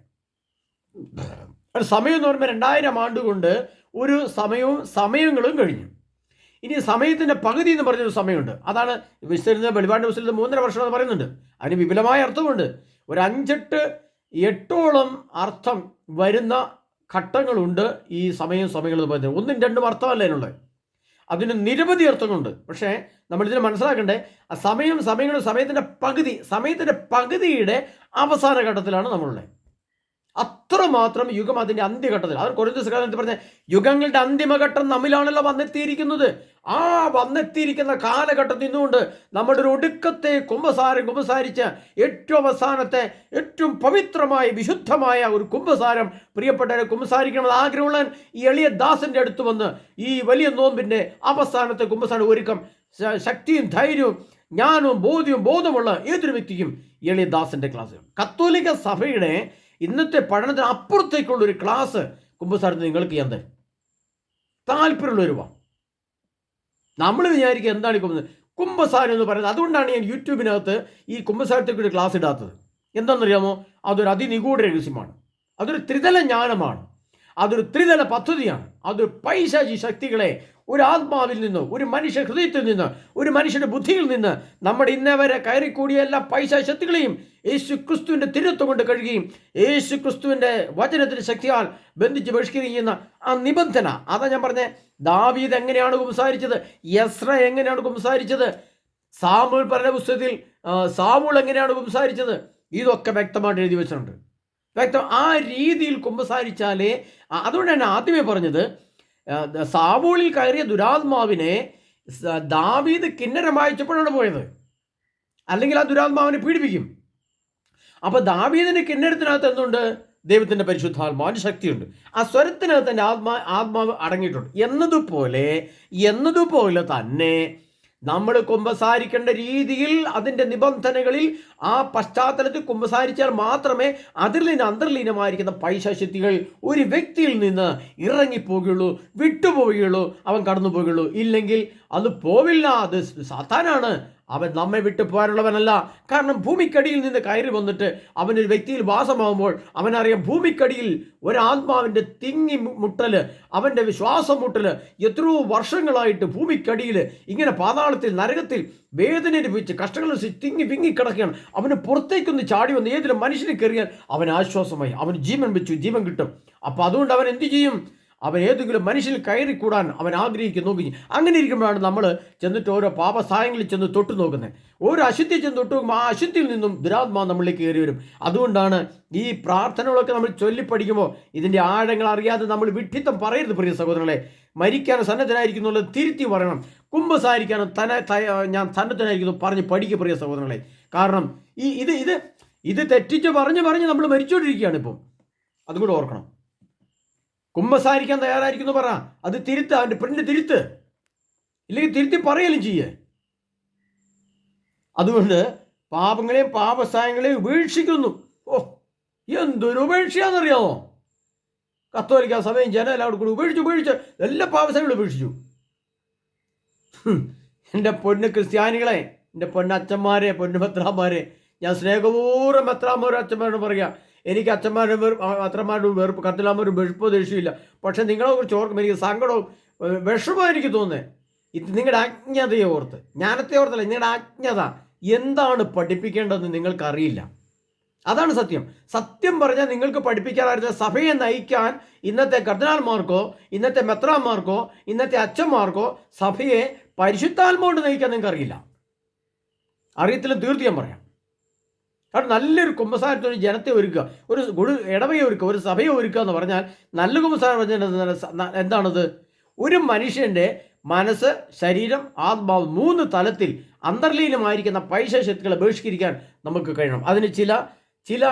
സമയം എന്ന് പറയുമ്പോൾ 2000 ആണ്ട് കൊണ്ട് ഒരു സമയങ്ങളും കഴിഞ്ഞു. ഇനി സമയത്തിൻ്റെ പകുതി എന്ന് പറഞ്ഞൊരു സമയമുണ്ട്. അതാണ് വെളിപാടിൻ്റെ പുസ്തകത്തിൽ 3.5 വർഷം എന്ന് പറയുന്നുണ്ട്. അതിന് വിപുലമായ അർത്ഥമുണ്ട്. ഒരു 5-8 അർത്ഥം വരുന്ന ഘട്ടങ്ങളുണ്ട് ഈ സമയങ്ങൾ എന്ന് പറയുന്നത്. 1ഉം 2ഉം അർത്ഥമല്ല അതിനുള്ളത്, അതിന് നിരവധി അർത്ഥങ്ങളുണ്ട്. പക്ഷേ നമ്മളിതിന് മനസ്സിലാക്കണ്ടേ, സമയത്തിൻ്റെ പകുതിയുടെ അവസാന ഘട്ടത്തിലാണ് നമ്മളുള്ളത്. അത്രമാത്രം യുഗം അതിൻ്റെ അന്ത്യഘട്ടത്തിൽ. അത് കൊരിന്ത്യർ പറഞ്ഞ യുഗങ്ങളുടെ അന്തിമഘട്ടം നമ്മിലാണല്ലോ വന്നെത്തിയിരിക്കുന്നത്. ആ വന്നെത്തിയിരിക്കുന്ന കാലഘട്ടത്തിൽ നിന്നുകൊണ്ട് നമ്മുടെ ഒരു ഒടുക്കത്തെ കുമ്പസാരിച്ച് ഏറ്റവും അവസാനത്തെ ഏറ്റവും പവിത്രമായ വിശുദ്ധമായ ഒരു കുമ്പസാരം പ്രിയപ്പെട്ടവരെ കുമ്പസാരിക്കണമെന്ന് ആഗ്രഹമുള്ള ഈ എളിയ ദാസന്റെ അടുത്ത് വന്ന് ഈ വലിയ നോമ്പിൻ്റെ അവസാനത്തെ കുമ്പസാരം ഒരുക്കം ശക്തിയും ധൈര്യവും ജ്ഞാനവും ബോധമുള്ള ഏതൊരു വ്യക്തിക്കും എളിയ ദാസന്റെ ക്ലാസ്. കത്തോലിക്ക സഭയുടെ ഇന്നത്തെ പഠനത്തിന് അപ്പുറത്തേക്കുള്ളൊരു ക്ലാസ് കുമ്പസാരത്തിന് നിങ്ങൾക്ക് ചെയ്യാൻ തരും. താല്പര്യമുള്ളവരുവാ. നമ്മൾ വിചാരിക്കുക എന്താണ് ഈ കുമ്പസാരം എന്ന് പറയുന്നത്. അതുകൊണ്ടാണ് ഞാൻ യൂട്യൂബിനകത്ത് ഈ കുമ്പസാരത്തെക്കുറിച്ച് ക്ലാസ് ഇടാത്തത്. എന്താണെന്നറിയാമോ? അതൊരു അതിനിഗൂഢ രഹസ്യമാണ്, അതൊരു ത്രിതല ജ്ഞാനമാണ്, അതൊരു ത്രിതല പദ്ധതിയാണ്. അതൊരു പൈശാചി ശക്തികളെ ഒരു ആത്മാവിൽ നിന്ന്, ഒരു മനുഷ്യ ഹൃദയത്തിൽ നിന്ന്, ഒരു മനുഷ്യന്റെ ബുദ്ധിയിൽ നിന്ന് നമ്മുടെ ഇന്നവരെ കയറിക്കൂടിയ എല്ലാ പൈശാചി ശക്തികളെയും യേശു ക്രിസ്തുവിൻ്റെ തിരുത്വം കൊണ്ട് കഴുകുകയും യേശു ക്രിസ്തുവിൻ്റെ വചനത്തിൻ്റെ ശക്തിയാൽ ബന്ധിച്ച് ബഹിഷ്കരിക്കുകയും ചെയ്യുന്ന ആ നിബന്ധന. അതാ ഞാൻ പറഞ്ഞത്. ദാവീദ് എങ്ങനെയാണ് കുമ്പസാരിച്ചത്, എസ്ര എങ്ങനെയാണ് കുമ്പസാരിച്ചത്, സാമൂൽ പറഞ്ഞ പുസ്തകത്തിൽ സാമൂൾ എങ്ങനെയാണ് കുമ്പസാരിച്ചത്, ഇതൊക്കെ വ്യക്തമായിട്ട് എഴുതി വെച്ചിട്ടുണ്ട്. ആ രീതിയിൽ കുമ്പസാരിച്ചാലേ. അതുകൊണ്ട് തന്നെ ആദ്യമേ പറഞ്ഞത്, സാമൂളിൽ കയറിയ ദുരാത്മാവിനെ ദാവീദ് കിന്നരം വായിച്ചപ്പോഴാണ് പോയത്. അല്ലെങ്കിൽ ആ ദുരാത്മാവിനെ പീഡിപ്പിക്കും. അപ്പോൾ ദാവീദിന് കിന്നരത്തിനകത്ത് എന്തുണ്ട്? ദൈവത്തിൻ്റെ പരിശുദ്ധാത്മാവിന് ശക്തിയുണ്ട്. ആ സ്വരത്തിനകത്ത് തന്നെ ആത്മാവ് അടങ്ങിയിട്ടുണ്ട്. എന്നതുപോലെ തന്നെ നമ്മൾ കുമ്പസാരിക്കേണ്ട രീതിയിൽ, അതിൻ്റെ നിബന്ധനകളിൽ, ആ പശ്ചാത്തലത്തിൽ കുമ്പസാരിച്ചാൽ മാത്രമേ അന്തർലീനമായിരിക്കുന്ന പൈശാചിക്തികൾ ഒരു വ്യക്തിയിൽ നിന്ന് ഇറങ്ങിപ്പോകുകയുള്ളൂ, വിട്ടുപോവുകയുള്ളൂ, അവൻ കടന്നു പോകുകയുള്ളൂ. ഇല്ലെങ്കിൽ അത് പോവില്ല. അത് സാത്താനാണ്. അവൻ നമ്മെ വിട്ടു പോകാനുള്ളവനല്ല. കാരണം ഭൂമിക്കടിയിൽ നിന്ന് കയറി വന്നിട്ട് അവനൊരു വ്യക്തിയിൽ വാസമാകുമ്പോൾ അവനറിയാം, ഭൂമിക്കടിയിൽ ഒരാത്മാവിൻ്റെ തിങ്ങി മുട്ടല്, അവൻ്റെ ശ്വാസം മുട്ടല് എത്രയോ വർഷങ്ങളായിട്ട് ഭൂമിക്കടിയിൽ ഇങ്ങനെ പാതാളത്തിൽ, നരകത്തിൽ വേദന അനുഭവിച്ച് കഷ്ടങ്ങൾ വിങ്ങി കിടക്കുകയാണ്. അവന് പുറത്തേക്കൊന്ന് ചാടി വന്ന് ഏതൊരു മനുഷ്യനെ കയറിയാൽ അവന് ആശ്വാസമായി, അവന് ജീവൻ വെച്ചു, ജീവൻ കിട്ടും. അപ്പം അതുകൊണ്ട് അവൻ എന്ത് ചെയ്യും? അവൻ ഏതെങ്കിലും മനുഷ്യനിൽ കയറിക്കൂടാൻ അവൻ നോക്കി. അങ്ങനെ ഇരിക്കുമ്പോഴാണ് നമ്മൾ ചെന്നിട്ട് ഓരോ പാപസായങ്ങളിൽ ചെന്ന് തൊട്ടു നോക്കുന്നത്. ഓരോ അശുദ്ധി ചെന്ന് തൊട്ട് നോക്കുമ്പോൾ ആ അശുദ്ധിയിൽ നിന്നും ദുരാത്മാവ് നമ്മളിലേക്ക് കയറി വരും. അതുകൊണ്ടാണ് ഈ പ്രാർത്ഥനകളൊക്കെ നമ്മൾ ചൊല്ലിപ്പഠിക്കുമ്പോൾ ഇതിൻ്റെ ആഴങ്ങൾ അറിയാതെ നമ്മൾ വിഡ്ഢിത്തം പറയരുത് പ്രിയ സഹോദരങ്ങളെ. മരിക്കാൻ സന്നദ്ധനായിരിക്കുന്നുള്ളത് തിരുത്തി പറയണം. കുമ്പസാരിക്കാനും ഞാൻ സന്നദ്ധനായിരിക്കുന്നു പറഞ്ഞ് പഠിക്കുക പ്രിയ സഹോദരങ്ങളെ. കാരണം ഇത് തെറ്റിച്ച് പറഞ്ഞ് നമ്മൾ മരിച്ചുകൊണ്ടിരിക്കുകയാണ് ഇപ്പം. അതും കൂടെ ഓർക്കണം. കുമ്പസാരിക്കാൻ തയ്യാറായിരിക്കുന്നു പറ, അത് തിരുത്ത്, അവൻ്റെ പ്രിന്റ് തിരുത്ത്, ഇല്ലെങ്കിൽ തിരുത്തി പറയലും ചെയ്യേ. അതുകൊണ്ട് പാപങ്ങളെയും പാപസായങ്ങളെയും ഉപേക്ഷിക്കുന്നു. എന്തൊരു ഉപേക്ഷയാണെന്നറിയാമോ? കത്തോലിക്ക സഭയും ജനം എല്ലാവരും കൂടി ഉപേക്ഷിച്ച് എല്ലാ പാപസായങ്ങളും ഉപേക്ഷിച്ചു. എൻ്റെ പൊന്ന് ക്രിസ്ത്യാനികളെ, എൻ്റെ പൊന്നച്ഛന്മാരെ, പൊന്നുമെത്രാന്മാരെ, ഞാൻ സ്നേഹപൂർവ്വം മെത്രാന്മാരും അച്ഛന്മാരോട് പറയുക, എനിക്ക് അച്ഛന്മാരുടെ വെറുപ്പ്, കത്തിലാന്മാരും വെറുപ്പോ ദേഷ്യമില്ല. പക്ഷെ നിങ്ങളെ കുറിച്ച് ഓർക്കുമ്പോൾ എനിക്ക് സങ്കടവും വിഷമവും എനിക്ക് തോന്നുന്നത്. ഇത് നിങ്ങളുടെ അജ്ഞതയെ ഓർത്ത്, ജ്ഞാനത്തെ ഓർത്തല്ല, നിങ്ങളുടെ അജ്ഞത എന്താണ് പഠിപ്പിക്കേണ്ടതെന്ന് നിങ്ങൾക്കറിയില്ല. അതാണ് സത്യം. സത്യം പറഞ്ഞാൽ നിങ്ങൾക്ക് പഠിപ്പിക്കാറായിരുന്ന സഭയെ നയിക്കാൻ ഇന്നത്തെ കർദിനാൾമാർക്കോ ഇന്നത്തെ മെത്രാന്മാർക്കോ ഇന്നത്തെ അച്ഛന്മാർക്കോ സഭയെ പരിശുദ്ധാത്മാവോട് നയിക്കാൻ നിങ്ങൾക്ക് അറിയില്ല. അറിയത്തില്ല, തീർത്ത് ഞാൻ പറയാം. കാരണം നല്ലൊരു കുമ്പസാരത്തിന് ജനത്തെ ഒരുക്കുക, ഒരു ഇടവയെ ഒരുക്കുക, ഒരു സഭയെ ഒരുക്കുക എന്ന് പറഞ്ഞാൽ, നല്ല കുമ്പസാരം പറഞ്ഞാൽ എന്താണത്? ഒരു മനുഷ്യൻ്റെ മനസ്സ്, ശരീരം, ആത്മാവ് 3 തലത്തിൽ അന്തർലീനമായിരിക്കുന്ന പൈശാചിക്തികളെ ബഹിഷ്കരിക്കാൻ നമുക്ക് കഴിയണം. അതിന് ചില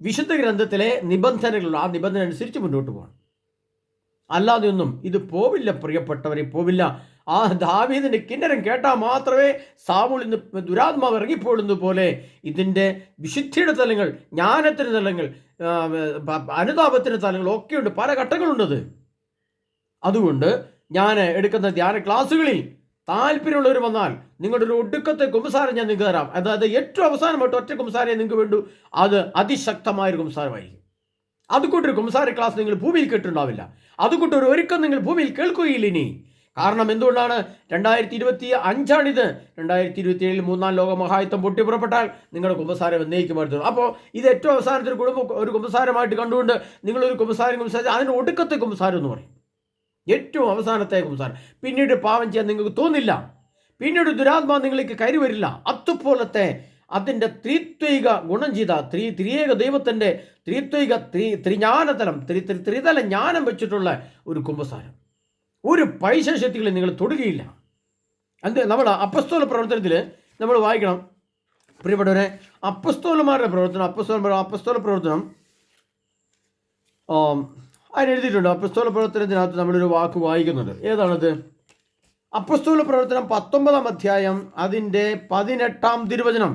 വിശുദ്ധ ഗ്രന്ഥത്തിലെ നിബന്ധനകളുള്ള ആ നിബന്ധന അനുസരിച്ച് മുന്നോട്ട് പോകണം. അല്ലാതെ ഒന്നും ഇത് പോവില്ല പ്രിയപ്പെട്ടവരെ, പോവില്ല. ആ ദാവീദിന്റെ കിന്നരം കേട്ടാൽ മാത്രമേ സാവൂളിൽ നിന്ന് ദുരാത്മാവ് ഇറങ്ങിപ്പോടുന്നത് പോലെ ഇതിൻ്റെ വിശുദ്ധിയുടെ തലങ്ങൾ, ജ്ഞാനത്തിന് തലങ്ങൾ, അനുതാപത്തിന് തലങ്ങൾ ഒക്കെയുണ്ട്. പല ഘട്ടങ്ങളുണ്ടത്. അതുകൊണ്ട് ഞാൻ എടുക്കുന്ന ധ്യാന ക്ലാസ്സുകളിൽ താല്പര്യമുള്ളവർ വന്നാൽ നിങ്ങളുടെ ഒരു ഒടുക്കത്തെ കുമ്പസാരം ഞാൻ നിങ്ങൾക്ക് തരാം. അതായത് ഏറ്റവും അവസാനമായിട്ട് ഒറ്റ കുമ്പസാരേ നിങ്ങൾക്ക് വേണ്ടു. അത് അതിശക്തമായൊരു കുമ്പസാരമായിരിക്കും. അതുകൊണ്ടൊരു കുമ്പസാര ക്ലാസ് നിങ്ങൾ ഭൂമിയിൽ കേട്ടിട്ടുണ്ടാവില്ല. അതുകൊണ്ടൊരു ഒരുക്കം നിങ്ങൾ ഭൂമിയിൽ കേൾക്കുകയില്ല ഇനി. കാരണം എന്തുകൊണ്ടാണ്? 2025 2027 3-ാം ലോക മഹായുദ്ധം പൊട്ടിപ്പുറപ്പെട്ടാൽ നിങ്ങളുടെ കുമ്പസാരം എന്നേക്കുമായിരുന്നു. അപ്പോൾ ഇത് ഏറ്റവും അവസാനത്തിൽ ഒരു കുമ്പസാരമായിട്ട് കണ്ടുകൊണ്ട് നിങ്ങളൊരു കുമ്പസാരം അതിന് ഒടുക്കത്തെ കുമ്പസാരം എന്ന് പറയും. ഏറ്റവും അവസാനത്തെ കുമ്പസാരം. പിന്നീട് പാപം ചെയ്യാൻ നിങ്ങൾക്ക് തോന്നില്ല, പിന്നീട് ദുരാത്മാവ് നിങ്ങളിലേക്ക് കയറി വരില്ല. അതുപോലത്തെ അതിൻ്റെ ത്രിത്വൈക ഗുണം ചെയ്ത ത്രിയേക ദൈവത്തിൻ്റെ ത്രിജ്ഞാനതലം, ത്രിതല ജ്ഞാനം വെച്ചിട്ടുള്ള ഒരു കുമ്പസാരം. ഒരു പൈശാചിക്തികളെ നിങ്ങൾ തൊടുകയില്ല. നമ്മൾ അപ്പസ്തോല പ്രവർത്തനത്തിൽ നമ്മൾ വായിക്കണം പ്രിയപ്പെട്ടവരെ. അപ്പസ്തോലന്മാരുടെ പ്രവർത്തനം, അപ്പസ്തോല പ്രവർത്തനം അതിനെഴുതിയിട്ടുണ്ട്. അപ്പസ്തോല പ്രവർത്തനത്തിനകത്ത് നമ്മളൊരു വാക്ക് വായിക്കുന്നുണ്ട്. ഏതാണത്? അപ്പസ്തോല പ്രവർത്തനം 19-ാം അധ്യായം അതിൻ്റെ 18-ാം തിരുവചനം.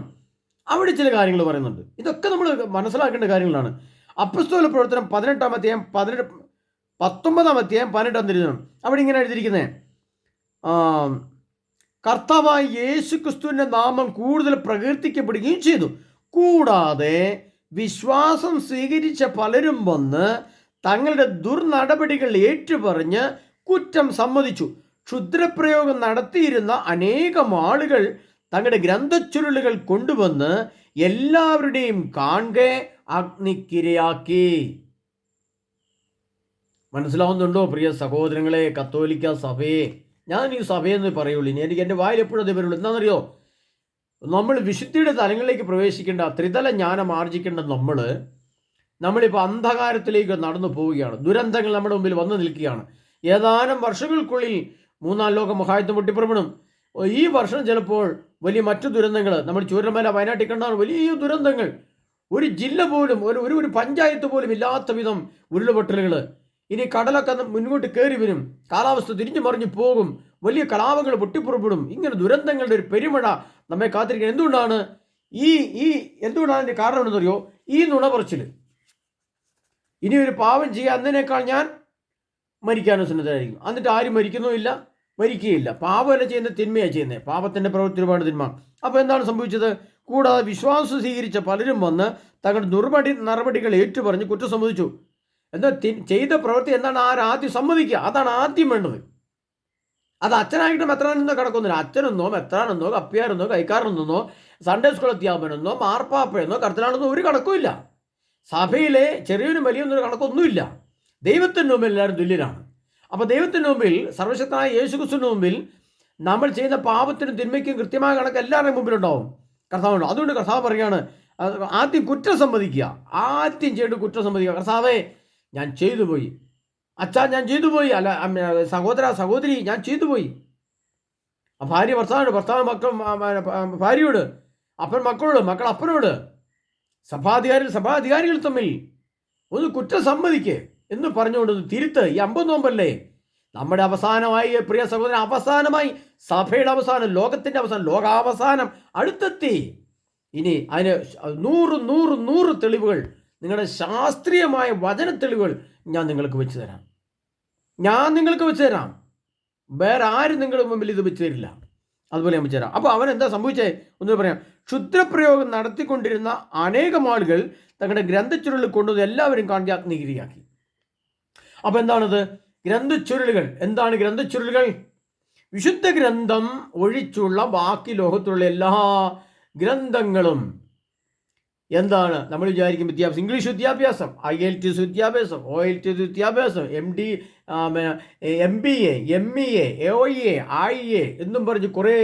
അവിടെ ചില കാര്യങ്ങൾ പറയുന്നുണ്ട്. ഇതൊക്കെ നമ്മൾ മനസ്സിലാക്കേണ്ട കാര്യങ്ങളാണ്. അപ്പസ്തോല പ്രവർത്തനം 19-ാം അധ്യായം 18-ാം തിരുവചനം. അവിടെ ഇങ്ങനെ എഴുതിയിരിക്കുന്നത്, കർത്താവായ യേശു ക്രിസ്തുവിൻ്റെ നാമം കൂടുതൽ പ്രകീർത്തിക്കപ്പെടുകയും ചെയ്തു. കൂടാതെ വിശ്വാസം സ്വീകരിച്ച പലരും വന്ന് തങ്ങളുടെ ദുർനടപടികൾ ഏറ്റുപറഞ്ഞ് കുറ്റം സമ്മതിച്ചു. ക്ഷുദ്രപ്രയോഗം നടത്തിയിരുന്ന അനേകം ആളുകൾ തങ്ങളുടെ ഗ്രന്ഥച്ചുരുളുകൾ കൊണ്ടുവന്ന് എല്ലാവരുടെയും കാൺകെ അഗ്നിക്കിരയാക്കി. മനസ്സിലാവുന്നുണ്ടോ പ്രിയ സഹോദരങ്ങളെ, കത്തോലിക്ക സഭയെ? ഞാൻ ഈ സഭയെന്ന് പറയുള്ളൂ, ഇനി എനിക്ക് എൻ്റെ വായിൽ എപ്പോഴും അതേ വരുള്ളൂ. എന്താണെന്നറിയോ? നമ്മൾ വിശുദ്ധിയുടെ തലങ്ങളിലേക്ക് പ്രവേശിക്കേണ്ട, ത്രിതല ജ്ഞാനം ആർജിക്കേണ്ട നമ്മളിപ്പോൾ അന്ധകാരത്തിലേക്ക് നടന്നു പോവുകയാണ്. ദുരന്തങ്ങൾ നമ്മുടെ മുമ്പിൽ വന്നു നിൽക്കുകയാണ്. ഏതാനും വർഷങ്ങൾക്കുള്ളിൽ 3-ാം ലോക മഹായുദ്ധം പൊട്ടിപ്പുറപ്പെടും. ഈ വർഷം ചിലപ്പോൾ വലിയ മറ്റു ദുരന്തങ്ങൾ, നമ്മൾ ചൂരൽമല, വയനാട്ടിൽ കണ്ടാണ് വലിയ ദുരന്തങ്ങൾ. ഒരു ജില്ല പോലും ഒരു ഒരു പഞ്ചായത്ത് പോലും ഇല്ലാത്ത വിധം ഉരുൾപൊട്ടലുകൾ. ഇനി കടലൊക്കെ മുൻപോട്ട് കയറി വരും, കാലാവസ്ഥ തിരിഞ്ഞു മറിഞ്ഞു പോകും, വലിയ കലാപങ്ങൾ പൊട്ടിപ്പുറപ്പെടും. ഇങ്ങനെ ദുരന്തങ്ങളുടെ ഒരു പെരുമഴ നമ്മെ കാത്തിരിക്കുന്നത്. എന്തുകൊണ്ടാണ് എന്തുകൊണ്ടാണ് അതിൻ്റെ കാരണം എന്തെന്നറിയോ? ഈ നുണപറച്ചിൽ. ഇനി ഒരു പാവം ചെയ്യുന്നതിനേക്കാൾ ഞാൻ മരിക്കാനോ സന്നദ്ധരായിരിക്കും. എന്നിട്ട് ആരും മരിക്കുന്നുമില്ല, മരിക്കുകയില്ല. പാപമല്ല ചെയ്യുന്നത്, തിന്മയാണ് ചെയ്യുന്നത്. പാപത്തിൻ്റെ പ്രവൃത്തി ഒരുപാട് തിന്മ. അപ്പോൾ എന്താണ് സംഭവിച്ചത്? കൂടാതെ വിശ്വാസം സ്വീകരിച്ച പലരും വന്ന് തങ്ങളുടെ നടപടികൾ ഏറ്റുപറഞ്ഞ് കുറ്റം സമ്മതിച്ചു. എന്നാൽ ചെയ്ത പ്രവൃത്തി എന്താണ് ആദ്യം സമ്മതിക്കുക. അതാണ് ആദ്യം വേണ്ടത്. അത് അച്ഛനായിട്ട് മെത്രാനെന്നോ കിടക്കുന്നില്ല. അച്ഛനെന്നോ മെത്രാനെന്നോ കപ്പ്യാരെന്നോ കൈക്കാരനെന്നോ സൺഡേ സ്കൂൾ അധ്യാപനെന്നോ മാർപ്പാപ്പയെന്നോ കർത്തനാണെന്നോ ഒരു കണക്കുമില്ല. സഭയിലെ ചെറിയൊരു വലിയൊന്നൊരു കണക്കൊന്നുമില്ല. ദൈവത്തിൻ്റെ മുമ്പിൽ എല്ലാവരും തുല്യരാണ്. അപ്പോൾ ദൈവത്തിൻ്റെ മുമ്പിൽ, സർവശക്തനായ യേശുക്രിസ്തുവിൻ്റെ മുമ്പിൽ നമ്മൾ ചെയ്യുന്ന പാപത്തിനും തിന്മയ്ക്കും കൃത്യമായ കണക്ക് എല്ലാവരുടെയും മുമ്പിലുണ്ടാവും. കർത്താവുണ്ടോ? അതുകൊണ്ട് കർത്താവ് പറയുകയാണ്, ആദ്യം കുറ്റം സമ്മതിക്കുക. ആദ്യം ചെയ്യേണ്ട കുറ്റം സമ്മതിക്കുക. കർത്താവേ, ഞാൻ ചെയ്തു പോയി. അച്ഛാ, ഞാൻ ചെയ്തു പോയി. അല്ല, സഹോദര സഹോദരി, ഞാൻ ചെയ്തു പോയി. ഭാര്യ ഭർത്താവ് മക്കൾ ഭാര്യയോട്, അപ്പൻ മക്കളോട്, മക്കൾ അപ്പനോട്, സഭാധികാരികൾ തമ്മിൽ ഒന്ന് കുറ്റം സമ്മതിക്ക് എന്ന് പറഞ്ഞുകൊണ്ട് തിരുത്ത്. ഈ 50 നോമ്പല്ലേ നമ്മുടെ അവസാനമായി, പ്രിയ സഹോദരൻ, അവസാനമായി സഭയുടെ അവസാനം, ലോകത്തിൻ്റെ അവസാനം, ലോകാവസാനം അടുത്തെത്തി. ഇനി അതിന് 100 തെളിവുകൾ, നിങ്ങളുടെ ശാസ്ത്രീയമായ വചന തെളിവുകൾ ഞാൻ നിങ്ങൾക്ക് വെച്ച് തരാം. വേറെ ആരും നിങ്ങളുടെ മുമ്പിൽ ഇത് വെച്ച് തരില്ല. അതുപോലെ ഞാൻ വെച്ച് തരാം. അപ്പോൾ അവൻ എന്താ സംഭവിച്ചേ ഒന്ന് പറയാം. ക്ഷുദ്രപ്രയോഗം നടത്തിക്കൊണ്ടിരുന്ന അനേകം ആളുകൾ തങ്ങളുടെ ഗ്രന്ഥച്ചുരുളിൽ കൊണ്ടുവന്ന് എല്ലാവരും കാണിച്ച് അഗ്നിഗിരിയാക്കി. അപ്പോൾ എന്താണത്? ഗ്രന്ഥച്ചുരുളുകൾ. എന്താണ് ഗ്രന്ഥച്ചുരുളുകൾ? വിശുദ്ധ ഗ്രന്ഥം ഒഴിച്ചുള്ള ബാക്കി ലോകത്തുള്ള എല്ലാ ഗ്രന്ഥങ്ങളും. എന്താണ്? നമ്മൾ വിചാരിക്കും വിദ്യാഭ്യാസം, ഇംഗ്ലീഷ് വിദ്യാഭ്യാസം, IELTS വിദ്യാഭ്യാസം, OLTS വിദ്യാഭ്യാസം, MD, MBA, MEA, OEA, IEA എന്നും പറഞ്ഞ് കുറേ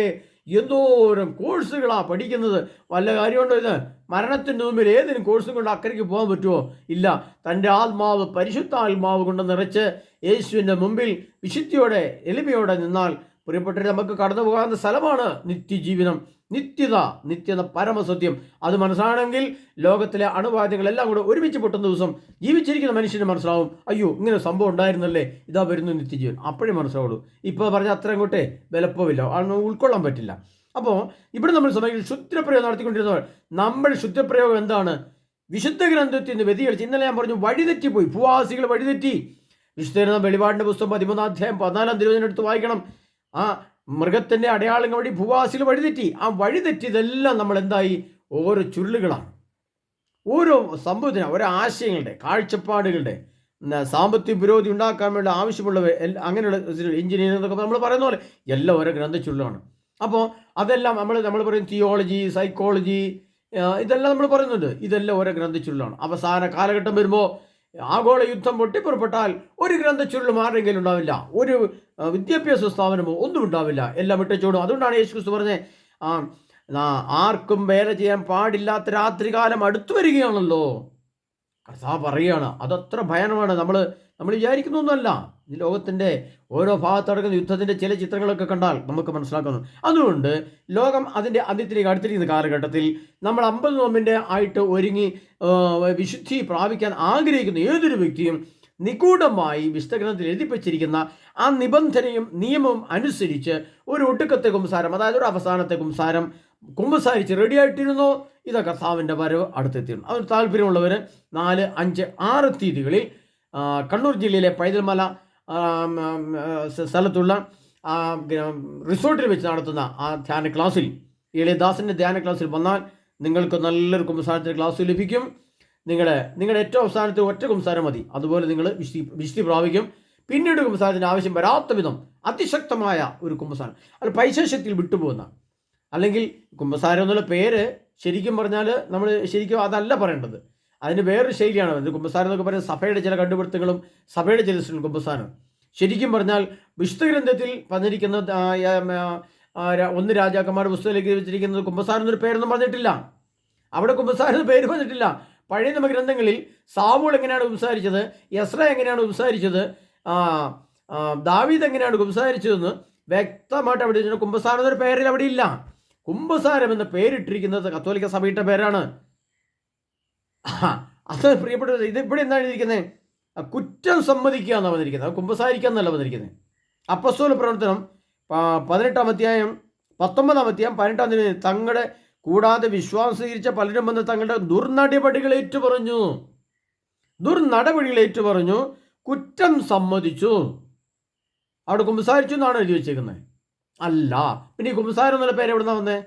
എന്തോരം കോഴ്സുകളാണ് പഠിക്കുന്നത്. വല്ല കാര്യമുണ്ടോ? ഇത് മരണത്തിൻ്റെ മുമ്പിൽ ഏതിനും കോഴ്സും കൊണ്ട് അക്കരയ്ക്ക് പോകാൻ പറ്റുമോ? ഇല്ല. തൻ്റെ ആത്മാവ്, പരിശുദ്ധാത്മാവ് കൊണ്ട് നിറച്ച് യേശുവിൻ്റെ മുമ്പിൽ വിശുദ്ധിയോടെ എളിമയോടെ നിന്നാൽ പ്രിയപ്പെട്ടവരെ, നമുക്ക് കടന്നു പോകാവുന്ന സ്ഥലമാണ് നിത്യജീവനം, നിത്യത പരമസത്യം. അത് മനസ്സിലാണെങ്കിൽ ലോകത്തിലെ അണുവാദ്യങ്ങളെല്ലാം കൂടെ ഒരുമിച്ച് പൊട്ടുന്ന ദിവസം ജീവിച്ചിരിക്കുന്ന മനുഷ്യന് മനസ്സിലാവും, അയ്യോ ഇങ്ങനെ സംഭവം ഉണ്ടായിരുന്നല്ലേ, ഇതാ വരുന്നു നിത്യജീവൻ. അപ്പോഴേ മനസ്സിലാവുള്ളൂ. ഇപ്പോൾ പറഞ്ഞ അത്ര അങ്ങോട്ടേ വിലപ്പോവില്ല, അതൊന്നും ഉൾക്കൊള്ളാൻ പറ്റില്ല. അപ്പോൾ ഇവിടെ നമ്മൾ സമയത്ത് ശുദ്ധപ്രയോഗം നടത്തിക്കൊണ്ടിരുന്നവർ, നമ്മൾ ശുദ്ധപ്രയോഗം എന്താണ്? വിശുദ്ധ ഗ്രന്ഥത്തിൽ നിന്ന് വ്യതിചലിച്ച്, ഇന്നലെ ഞാൻ പറഞ്ഞു വഴിതെറ്റിപ്പോയി, ഭൂവാസികൾ വഴിതെറ്റി. വിശുദ്ധ വെളിപാടിൻ്റെ പുസ്തകം 13-ാം അധ്യായം 14-ാം തിരുവചനം വായിക്കണം. ആ മൃഗത്തിൻ്റെ അടയാളങ്ങൾ വഴി ഭൂവാസികൾ വഴിതെറ്റി. ആ വഴിതെറ്റിയതെല്ലാം നമ്മൾ എന്തായി? ഓരോ ചുരുളുകളാണ്. ഓരോ സംഭവത്തിനും, ഓരോ ആശയങ്ങളുടെ, കാഴ്ചപ്പാടുകളുടെ, സാമ്പത്തിക പുരോഗതി ഉണ്ടാക്കാൻ വേണ്ടി ആവശ്യമുള്ളവ, അങ്ങനെയുള്ള എഞ്ചിനീയറിംഗ് എന്നൊക്കെ നമ്മൾ പറയുന്ന പോലെ എല്ലാം ഓരോ ഗ്രന്ഥച്ചുരുളാണ്. അപ്പോൾ അതെല്ലാം നമ്മൾ പറയും തിയോളജി, സൈക്കോളജി, ഇതെല്ലാം നമ്മൾ പറയുന്നുണ്ട്. ഇതെല്ലാം ഓരോ ഗ്രന്ഥച്ചുരുളാണ്. അവസാന കാലഘട്ടം വരുമ്പോൾ ആഗോള യുദ്ധം പൊട്ടിപ്പുറപ്പെട്ടാൽ ഒരു ഗ്രന്ഥച്ചുരുളും ആരെങ്കിലും ഉണ്ടാവില്ല, ഒരു വിദ്യാഭ്യാസ സ്ഥാപനമോ ഒന്നും ഉണ്ടാവില്ല, എല്ലാം വിട്ടച്ചോടും. അതുകൊണ്ടാണ് യേശുക്രിസ്തു പറഞ്ഞത്, ആർക്കും വേല ചെയ്യാൻ പാടില്ലാത്ത രാത്രികാലം അടുത്തു വരികയാണല്ലോ. കർത്താവ് പറയുകയാണ്. അതത്ര ഭയാനകമാണ്. നമ്മൾ വിചാരിക്കുന്നൊന്നുമല്ല. ഈ ലോകത്തിൻ്റെ ഓരോ ഭാഗത്ത് നടക്കുന്ന യുദ്ധത്തിൻ്റെ ചില ചിത്രങ്ങളൊക്കെ കണ്ടാൽ നമുക്ക് മനസ്സിലാക്കുന്നു. അതുകൊണ്ട് ലോകം അതിൻ്റെ അന്ത്യത്തിലേക്ക് അടുത്തിരിക്കുന്ന കാലഘട്ടത്തിൽ നമ്മൾ 50 നോമ്പിൻ്റെ ആയിട്ട് ഒരുങ്ങി വിശുദ്ധി പ്രാപിക്കാൻ ആഗ്രഹിക്കുന്ന ഏതൊരു വ്യക്തിയും നിഗൂഢമായി വിശുദ്ധഗ്രന്ഥത്തിൽ എഴുതിപ്പിച്ചിരിക്കുന്ന ആ നിബന്ധനയും നിയമവും അനുസരിച്ച് ഒരു ഒടുക്കത്തെ കുംസാരം, അതായത് ഒരു അവസാനത്തെ കുമ്പസാരിച്ച് റെഡിയായിട്ടിരുന്നോ, ഇതാ കർത്താവിൻ്റെ വരവ് അടുത്തെത്തിയിരുന്നു. അതിന് താല്പര്യമുള്ളവർ 4, 5, 6 തീയതികളിൽ കണ്ണൂർ ജില്ലയിലെ പൈതൽമല സ്ഥലത്തുള്ള റിസോർട്ടിൽ വെച്ച് നടത്തുന്ന ആ ധ്യാന ക്ലാസ്സിൽ, എളിയദാസൻ്റെ ധ്യാന ക്ലാസ്സിൽ വന്നാൽ നിങ്ങൾക്ക് നല്ലൊരു കുമ്പസാരത്തിൻ്റെ ക്ലാസ് ലഭിക്കും. നിങ്ങളുടെ ഏറ്റവും അവസാനത്തെ ഒറ്റ കുമ്പസാരം മതി. അതുപോലെ നിങ്ങൾ വിശുദ്ധി പ്രാപിക്കും. പിന്നീട് കുമ്പസാരത്തിൻ്റെ ആവശ്യം വരാത്ത വിധം അതിശക്തമായ ഒരു കുമ്പസാരം, അത് പൈശാചികത്തിൽ വിട്ടുപോകുന്ന, അല്ലെങ്കിൽ കുമ്പസാരം എന്നുള്ള പേര് ശരിക്കും പറഞ്ഞാൽ നമ്മൾ ശരിക്കും അതല്ല പറയേണ്ടത്, അതിന് വേറൊരു ശൈലിയാണ്. ഇത് കുമ്പസാരം എന്നൊക്കെ പറയുന്നത് സഭയുടെ ചില കണ്ടുപിടുത്തങ്ങളും സഭയുടെ ചില കുമ്പസാരം. ശരിക്കും പറഞ്ഞാൽ വിശുദ്ധ ഗ്രന്ഥത്തിൽ പറഞ്ഞിരിക്കുന്ന 1 രാജാക്കന്മാരുടെ പുസ്തകത്തിലേക്ക് വെച്ചിരിക്കുന്നത് കുമ്പസാരം എന്നൊരു പേരൊന്നും പറഞ്ഞിട്ടില്ല. അവിടെ കുമ്പസാരം എന്ന പേര് പറഞ്ഞിട്ടില്ല. പഴയ നിയമ ഗ്രന്ഥങ്ങളിൽ സാവൂൾ എങ്ങനെയാണ് കുമ്പസാരിച്ചത്, എസ്ര എങ്ങനെയാണ് കുമ്പസാരിച്ചത്, ദാവീദ് എങ്ങനെയാണ് കുമ്പസാരിച്ചതെന്ന് വ്യക്തമായിട്ട് അവിടെ കുമ്പസാരം എന്നൊരു പേരിൽ അവിടെ ഇല്ല. കുമ്പസാരം എന്ന പേരിട്ടിരിക്കുന്നത് കത്തോലിക്ക സഭയുടെ പേരാണ്. ആ, അത് പ്രിയപ്പെട്ടത്, ഇത് ഇവിടെ എന്താണ് എഴുതിയിരിക്കുന്നത്? കുറ്റം സമ്മതിക്കുക എന്നാണ് വന്നിരിക്കുന്നത്, കുമ്പസാരിക്കുക എന്നല്ല വന്നിരിക്കുന്നത്. അപ്പസ്തോല പ്രവർത്തനം 18-ാം അധ്യായം 19-ാം അധ്യായം 18-ാം തീയതി തങ്ങളുടെ കൂടാതെ വിശ്വാസം സ്വീകരിച്ച പലരും വന്ന് തങ്ങളുടെ ദുർനടപടികൾ ഏറ്റുപറഞ്ഞു, കുറ്റം സമ്മതിച്ചു. അവിടെ കുമ്പസാരിച്ചു എന്നാണ് എഴുതി വെച്ചേക്കുന്നത്. അല്ല, പിന്നെ ഈ കുമ്പസാരം എന്നുള്ള പേര് എവിടെ നിന്നാണ് വന്നേ?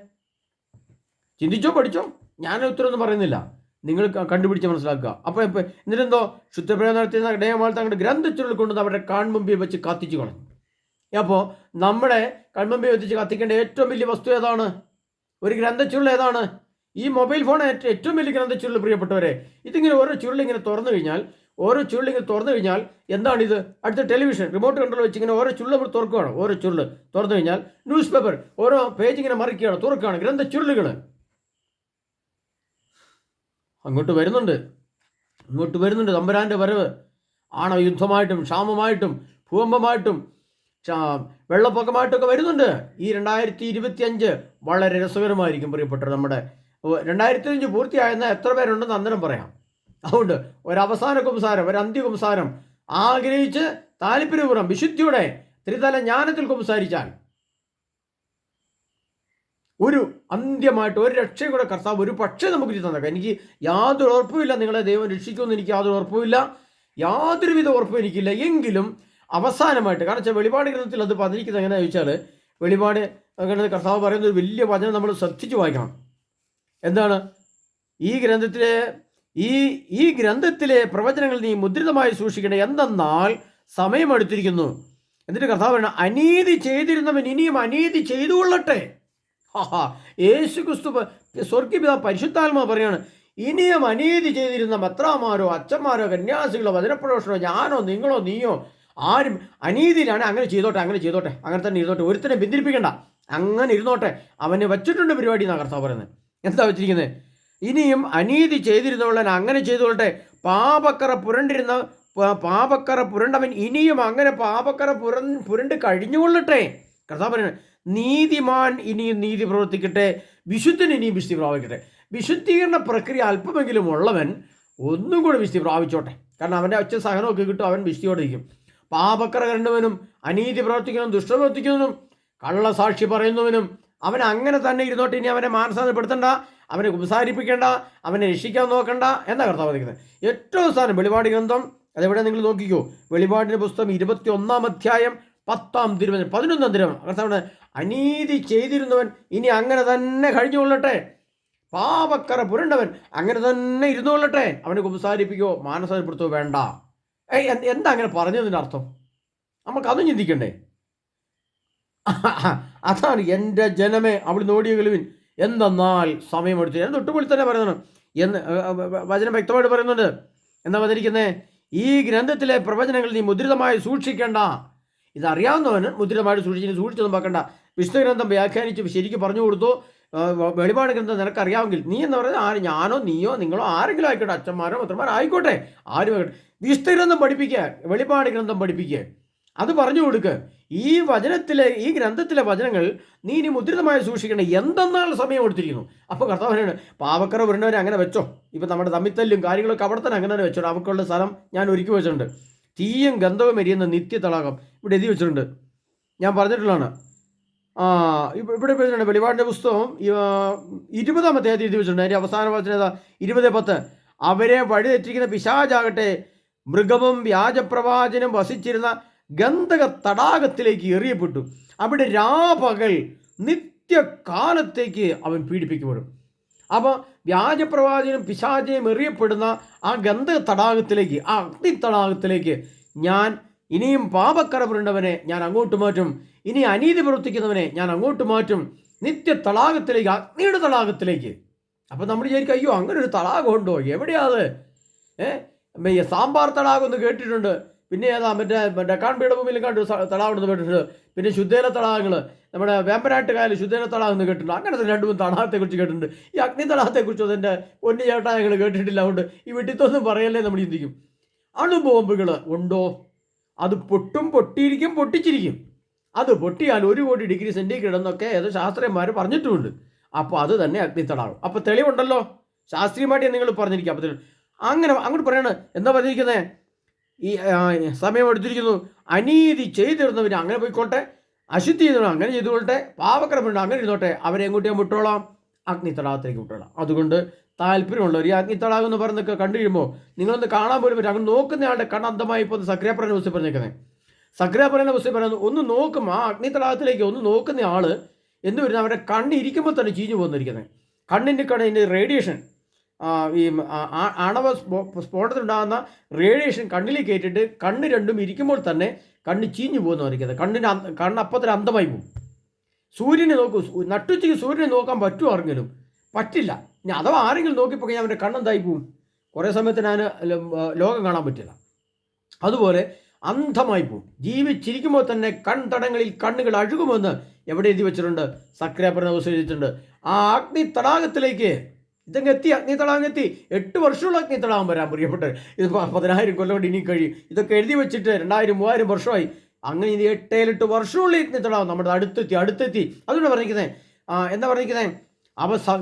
ചിന്തിച്ചോ, പഠിച്ചോ, ഞാൻ ഉത്തരവൊന്നും പറയുന്നില്ല, നിങ്ങൾ കണ്ടുപിടിച്ച് മനസ്സിലാക്കുക. അപ്പോൾ എന്നിട്ടെന്തോ ശുദ്ധപ്രയോഗം നടത്തിയ ഇടയമാൾ തങ്ങളുടെ ഗ്രന്ഥച്ചുരുൾ കൊണ്ടുവന്ന് അവരുടെ കൺമുമ്പിൽ വെച്ച് കത്തിച്ചു കളഞ്ഞു. അപ്പോൾ നമ്മുടെ കൺമുമ്പിൽ വെച്ച് കത്തിക്കേണ്ട ഏറ്റവും വലിയ വസ്തു ഏതാണ്? ഒരു ഗ്രന്ഥച്ചുരുൾ ഏതാണ്? ഈ മൊബൈൽ ഫോൺ ഏറ്റവും വലിയ ഗ്രന്ഥച്ചുരുൾ പ്രിയപ്പെട്ടവരെ. ഇതിങ്ങനെ ഓരോ ചുരുളിങ്ങനെ തുറന്നു കഴിഞ്ഞാൽ എന്താണിത്? അടുത്ത ടെലിവിഷൻ റിമോട്ട് കൺട്രോൾ വെച്ച് ഇങ്ങനെ ഓരോ ചുരുൾ നമ്മൾ തുറക്കുകയാണ്. ഓരോ ചുരുൾ തുറന്നു കഴിഞ്ഞാൽ ന്യൂസ് പേപ്പർ ഓരോ പേജ് ഇങ്ങനെ മറിക്കുകയാണ്, തുറക്കുകയാണ്. ഗ്രന്ഥച്ചുരുളുകൾ അങ്ങോട്ട് വരുന്നുണ്ട്. തമ്പുരാൻ്റെ വരവ് യുദ്ധമായിട്ടും ക്ഷാമമായിട്ടും ഭൂകമ്പമായിട്ടും വെള്ളപ്പൊക്കമായിട്ടൊക്കെ വരുന്നുണ്ട്. ഈ 2025 വളരെ രസകരമായിരിക്കും പ്രിയപ്പെട്ടവർ. നമ്മുടെ 2025 പൂർത്തിയായെന്ന എത്ര പേരുണ്ടെന്ന് അന്നേരം പറയാം. അതുകൊണ്ട് ഒരവസാന കുംസാരം, ഒരു അന്ത്യകുംസാരം ആഗ്രഹിച്ച് താല്പര്യപൂർവ്വം വിശുദ്ധിയുടെ ത്രിതല ജ്ഞാനത്തിൽ കുംസാരിച്ചാൽ ഒരു അന്ത്യമായിട്ട് ഒരു രക്ഷയും കൂടെ കർത്താവ് ഒരു പക്ഷേ നമുക്ക് തന്നേക്കാം. എനിക്ക് യാതൊരു ഉറപ്പുമില്ല നിങ്ങളെ ദൈവം രക്ഷിക്കുമെന്ന്, എനിക്ക് യാതൊരു ഉറപ്പുമില്ല, യാതൊരുവിധ ഉറപ്പും എനിക്കില്ല. എങ്കിലും അവസാനമായിട്ട്, കാരണം വെച്ചാൽ വെളിപാട് ഗ്രന്ഥത്തിൽ അത് പറഞ്ഞിരിക്കുന്നത് എങ്ങനെയാ ചോദിച്ചാൽ, വെളിപാട് ഗ്രന്ഥത്തിൽ കർത്താവ് പറയുന്ന ഒരു വലിയ വചനം നമ്മൾ ശ്രദ്ധിച്ചു വായിക്കണം. എന്താണ്? ഈ ഗ്രന്ഥത്തിലെ പ്രവചനങ്ങൾ നീ മുദ്രിതമായി സൂക്ഷിക്കണം, എന്തെന്നാൽ സമയമെടുത്തിരിക്കുന്നു. എന്നിട്ട് കർത്താവ് പറയണം, അനീതി ചെയ്തിരുന്നവൻ ഇനിയും അനീതി ചെയ്തുകൊള്ളട്ടെ. യേശു ക്രിസ്തു സ്വർഗീയപിതാവ് പരിശുദ്ധാത്മാ പറയാണ്, ഇനിയും അനീതി ചെയ്തിരുന്ന മെത്രാമാരോ അച്ഛന്മാരോ കന്യാസികളോ വചനപ്രദോഷനോ ഞാനോ നിങ്ങളോ നീയോ ആരും അനീതിയിലാണ്, അങ്ങനെ ചെയ്തോട്ടെ, അങ്ങനെ തന്നെ ഇരുന്നോട്ടെ, ഒരുത്തനെ ബന്ധിപ്പിക്കണ്ട, അങ്ങനെ ഇരുന്നോട്ടെ, അവനെ വച്ചിട്ടുണ്ട് പരിപാടി എന്നാണ് കർത്താവ് പറയുന്നത്. എന്താ വെച്ചിരിക്കുന്നത്? ഇനിയും അനീതി ചെയ്തിരുന്നവളൻ അങ്ങനെ ചെയ്തോട്ടെ, പാപക്കറ പുരണ്ടവൻ ഇനിയും അങ്ങനെ പാപക്കറ പുരണ്ട് കഴിഞ്ഞുകൊള്ളട്ടെ. കർത്താവ് പറയുന്നത്, നീതിമാൻ ഇനിയും നീതി പ്രവർത്തിക്കട്ടെ, വിശുദ്ധൻ ഇനിയും വിശുദ്ധി പ്രാപിക്കട്ടെ. വിശുദ്ധീകരണ പ്രക്രിയ അല്പമെങ്കിലും ഉള്ളവൻ ഒന്നും കൂടെ വിശുദ്ധി പ്രാപിച്ചോട്ടെ, കാരണം അവൻ്റെ ഒച്ച സഹനമൊക്കെ കിട്ടും, അവൻ വിശുദ്ധിയോടെ ഇരിക്കും. പാപക്കറ കണ്ടവനും അനീതി പ്രവർത്തിക്കുന്നവനും ദുഷ്ടപ്രവർത്തിക്കുന്നവനും കള്ളസാക്ഷി പറയുന്നവനും അവൻ അങ്ങനെ തന്നെ ഇരുന്നോട്ടെ, ഇനി അവനെ മാനസാന്തരപ്പെടുത്തണ്ട, അവനെ ഉപസാരിപ്പിക്കേണ്ട, അവനെ രക്ഷിക്കാൻ നോക്കണ്ട എന്നാ കർത്താവ് പറയുന്നത്. ഏറ്റവും അവസാനം വെളിപാട് ഗ്രന്ഥം, അതെവിടെ നിങ്ങൾ നോക്കിക്കോ, വെളിപാടിൻ്റെ പുസ്തകം 21-ാം അധ്യായം 10-ാം തിരുവചനം 11-ാം തിരുവചനം. കർത്താവ്, അനീതി ചെയ്തിരുന്നവൻ ഇനി അങ്ങനെ തന്നെ കഴിഞ്ഞുകൊള്ളട്ടെ, പാപക്കറ പുരണ്ടവൻ അങ്ങനെ തന്നെ ഇരുന്നുകൊള്ളട്ടെ, അവനെ ഉപസാരിപ്പിക്കോ മാനസാന്തരപ്പെടുത്തോ വേണ്ട. എന്താ അങ്ങനെ പറഞ്ഞതിൻ്റെ അർത്ഥം? നമുക്കതും ചിന്തിക്കണ്ടേ? അതാണ് എൻ്റെ ജനമേ അവിടുന്ന് ഓടിയകലുവിൻ, എന്തെന്നാൽ സമയമെടുത്ത്. ഞാൻ തൊട്ടുപൊളി തന്നെ പറയുന്നത് എന്ന് വചനം വ്യക്തമായിട്ട് പറയുന്നുണ്ട്. എന്താ പറഞ്ഞിരിക്കുന്നത്? ഈ ഗ്രന്ഥത്തിലെ പ്രവചനങ്ങൾ നീ മുദ്രിതമായി സൂക്ഷിക്കേണ്ട. ഇതറിയാവുന്നവന് മുദ്രിതമായിട്ട് സൂക്ഷിച്ചൊന്നും നോക്കണ്ട. വിശുദ്ധ ഗ്രന്ഥം വ്യാഖ്യാനിച്ച് ശരിക്കും പറഞ്ഞു കൊടുത്തു. വെളിപാട് ഗ്രന്ഥം നിനക്കറിയാമെങ്കിൽ നീ എന്ന് പറയുന്നത് ഞാനോ നീയോ നിങ്ങളോ ആരെങ്കിലും ആയിക്കോട്ടെ, അച്ഛന്മാരോ മത്രന്മാരോ ആയിക്കോട്ടെ, ആരും ആയിക്കോട്ടെ, വിശുദ്ധ ഗ്രന്ഥം പഠിപ്പിക്കുക, വെളിപാട് ഗ്രന്ഥം പഠിപ്പിക്കുക, അത് പറഞ്ഞു കൊടുക്കുക. ഈ ഗ്രന്ഥത്തിലെ വചനങ്ങൾ നീ ഇനി മുദ്രിതമായി സൂക്ഷിക്കണം, എന്തെന്നാൽ സമയം കൊടുത്തിരിക്കുന്നു. അപ്പോൾ കർത്താവിനാണ് പാവക്കറ വരുന്നവരെ അങ്ങനെ വെച്ചോ. ഇപ്പം നമ്മുടെ തമ്മിത്തല്ലും കാര്യങ്ങളൊക്കെ അവിടെ തന്നെ അങ്ങനെ തന്നെ വെച്ചോ. അവർക്കുള്ള സ്ഥലം ഞാൻ ഒരുക്കി വെച്ചിട്ടുണ്ട്. തീയും ഗന്ധവും എരിയുന്ന നിത്യ തടാകം ഇവിടെ എഴുതി വെച്ചിട്ടുണ്ട്, ഞാൻ പറഞ്ഞിട്ടുള്ളതാണ്. ഇവിടെ വെച്ചിട്ടുണ്ട് വെളിപാടിൻ്റെ പുസ്തകം 20-ാം അധ്യായത്തിൽ എഴുതി വെച്ചിട്ടുണ്ട്. അതിൻ്റെ അവസാന വചനം 20:10, അവരെ വഴിതെറ്റിക്കുന്ന പിശാചാകട്ടെ മൃഗവും വ്യാജപ്രവാചനും വസിച്ചിരുന്ന ഗന്ധക തടാകത്തിലേക്ക് എറിയപ്പെട്ടു. അവിടെ രാപകൽ നിത്യകാലത്തേക്ക് അവൻ പീഡിപ്പിക്കപ്പെടും. അപ്പോൾ വ്യാജപ്രവാചനും പിശാചയും എറിയപ്പെടുന്ന ആ ഗന്ധക തടാകത്തിലേക്ക്, ആ അഗ്നി തടാകത്തിലേക്ക് ഞാൻ ഇനിയും പാപക്കറ പുരണ്ടവനെ ഞാൻ അങ്ങോട്ട് മാറ്റും, ഇനി അനീതി പ്രവർത്തിക്കുന്നവനെ ഞാൻ അങ്ങോട്ട് മാറ്റും, നിത്യ തടാകത്തിലേക്ക്, അഗ്നിയുടെ തടാകത്തിലേക്ക്. അപ്പം നമ്മൾ വിചാരിക്കും, അയ്യോ അങ്ങനെ ഒരു തടാകം ഉണ്ടോ, എവിടെയാത്? സാമ്പാർ തടാകം എന്ന് കേട്ടിട്ടുണ്ട്, പിന്നെ ഏതാ മറ്റേ ഡെക്കാൻ പീഠഭൂമിയിൽ കണ്ടു തടാകം എന്ന് കേട്ടിട്ടുണ്ട്, പിന്നെ ശുദ്ധേല തടാകങ്ങൾ, നമ്മുടെ വേമ്പനാട്ടുകായൽ ശുദ്ധേല തടാകം എന്ന് കേട്ടിട്ടുണ്ട്. അങ്ങനത്തെ 2-3 തടാകത്തെക്കുറിച്ച് കേട്ടിട്ടുണ്ട്. ഈ അഗ്നി തടാകത്തെക്കുറിച്ച് അതിൻ്റെ പൊന്നു ചേട്ടാ ഞങ്ങൾ കേട്ടിട്ടില്ല. അതുകൊണ്ട് ഈ വീട്ടിത്തൊന്നും പറയല്ലേ നമ്മൾ ചിന്തിക്കും. അണുബോംബുകൾ ഉണ്ടോ? അത് പൊട്ടിയിരിക്കും, പൊട്ടിച്ചിരിക്കും. അത് പൊട്ടിയാൽ 1 കോടി ഡിഗ്രി സെൻറ്റിഗ്രേഡ് എന്നൊക്കെ ഏതോ ശാസ്ത്രജ്ഞന്മാർ പറഞ്ഞിട്ടുമുണ്ട്. അപ്പോൾ അത് തന്നെ അഗ്നി തടാകം. അപ്പോൾ തെളിവുണ്ടല്ലോ, ശാസ്ത്രീയമായിട്ട് നിങ്ങൾ പറഞ്ഞിരിക്കുക. അപ്പോൾ അങ്ങനെ അങ്ങോട്ട് പറയണ എന്താ പറഞ്ഞിരിക്കുന്നത്? ഈ സമയം എടുത്തിരിക്കുന്നു, അനീതി ചെയ്തിരുന്നവർ അങ്ങനെ പോയിക്കോട്ടെ, അശുദ്ധി ചെയ്തോ അങ്ങനെ ചെയ്തുകൊള്ളട്ടെ, പാവക്രമുണ്ട് അങ്ങനെ ഇരുന്നോട്ടെ, അവരെ എങ്ങോട്ട് ഞാൻ വിട്ടോളാം? അഗ്നിത്തടാകത്തിലേക്ക് വിട്ടോളാം. അതുകൊണ്ട് താല്പര്യമുള്ളവർ ഈ അഗ്നിത്തടാകം എന്ന് പറഞ്ഞൊക്കെ കണ്ടു കഴിയുമ്പോൾ നിങ്ങളൊന്ന് കാണാൻ പോലും പറ്റും. അങ്ങനെ നോക്കുന്നയാളുടെ കണ്ണന്തമായി ഇപ്പോൾ സക്രിയാപുരനെ പുസ്തകം പറഞ്ഞേക്കുന്നത്. സക്രിയാപുരനെ പുസ്തകം പറയുന്നത് ഒന്ന് നോക്കും, ആ അഗ്നിത്തടാകത്തിലേക്ക് ഒന്ന് നോക്കുന്ന ആള് എന്ത് വരുന്നത്, അവരുടെ കണ്ണിരിക്കുമ്പോൾ തന്നെ ചീഞ്ഞു പോകുന്നിരിക്കുന്നത്. കണ്ണിൻ്റെ റേഡിയേഷൻ, ഈ ആണവ സ്ഫോടനത്തിലുണ്ടാകുന്ന റേഡിയേഷൻ കണ്ണിലേക്ക് ഏറ്റിട്ട് കണ്ണ് രണ്ടും ഇരിക്കുമ്പോൾ തന്നെ കണ്ണ് ചീഞ്ഞു പോകുന്നതായിരിക്കുന്നത്. കണ്ണപ്പത്തിന് അന്ധമായി പോകും. സൂര്യനെ നോക്കൂ, നട്ടുച്ചയ്ക്ക് സൂര്യനെ നോക്കാൻ പറ്റുമോ ആരെങ്കിലും? പറ്റില്ല. ഇനി അഥവാ ആരെങ്കിലും നോക്കിപ്പോയി അവൻ്റെ കണ്ണെന്തായി പോവും, കുറേ സമയത്തിന് അതിന് ലോകം കാണാൻ പറ്റില്ല. അതുപോലെ അന്ധമായി പോവും. ജീവിച്ചിരിക്കുമ്പോൾ തന്നെ കൺതടങ്ങളിൽ കണ്ണുകൾ അഴുകുമെന്ന് എവിടെ എഴുതി വെച്ചിട്ടുണ്ട്? സക്രിയാപുരനെ പുസ്തകം എഴുതിയിട്ടുണ്ട്. ആ അഗ്നി തടാകത്തിലേക്ക് ഇതങ്ങ് എത്തി, അഗ്നി തടാകം എത്തി. 8 വർഷമുള്ള അഗ്നി തടാകം വരാൻ പ്രിയപ്പെട്ടത്. ഇത് 10,000 കൊല്ലം കൊണ്ട് ഇനി കഴിയും. ഇതൊക്കെ എഴുതി വെച്ചിട്ട് 2000-3000 വർഷമായി. അങ്ങനെ ഇത് 8 വർഷമുള്ള അഗ്നി തടാകം നമ്മുടെ അടുത്തെത്തി. അതുകൊണ്ട് പറഞ്ഞിരിക്കുന്നത് എന്താ പറഞ്ഞിരിക്കുന്നത്?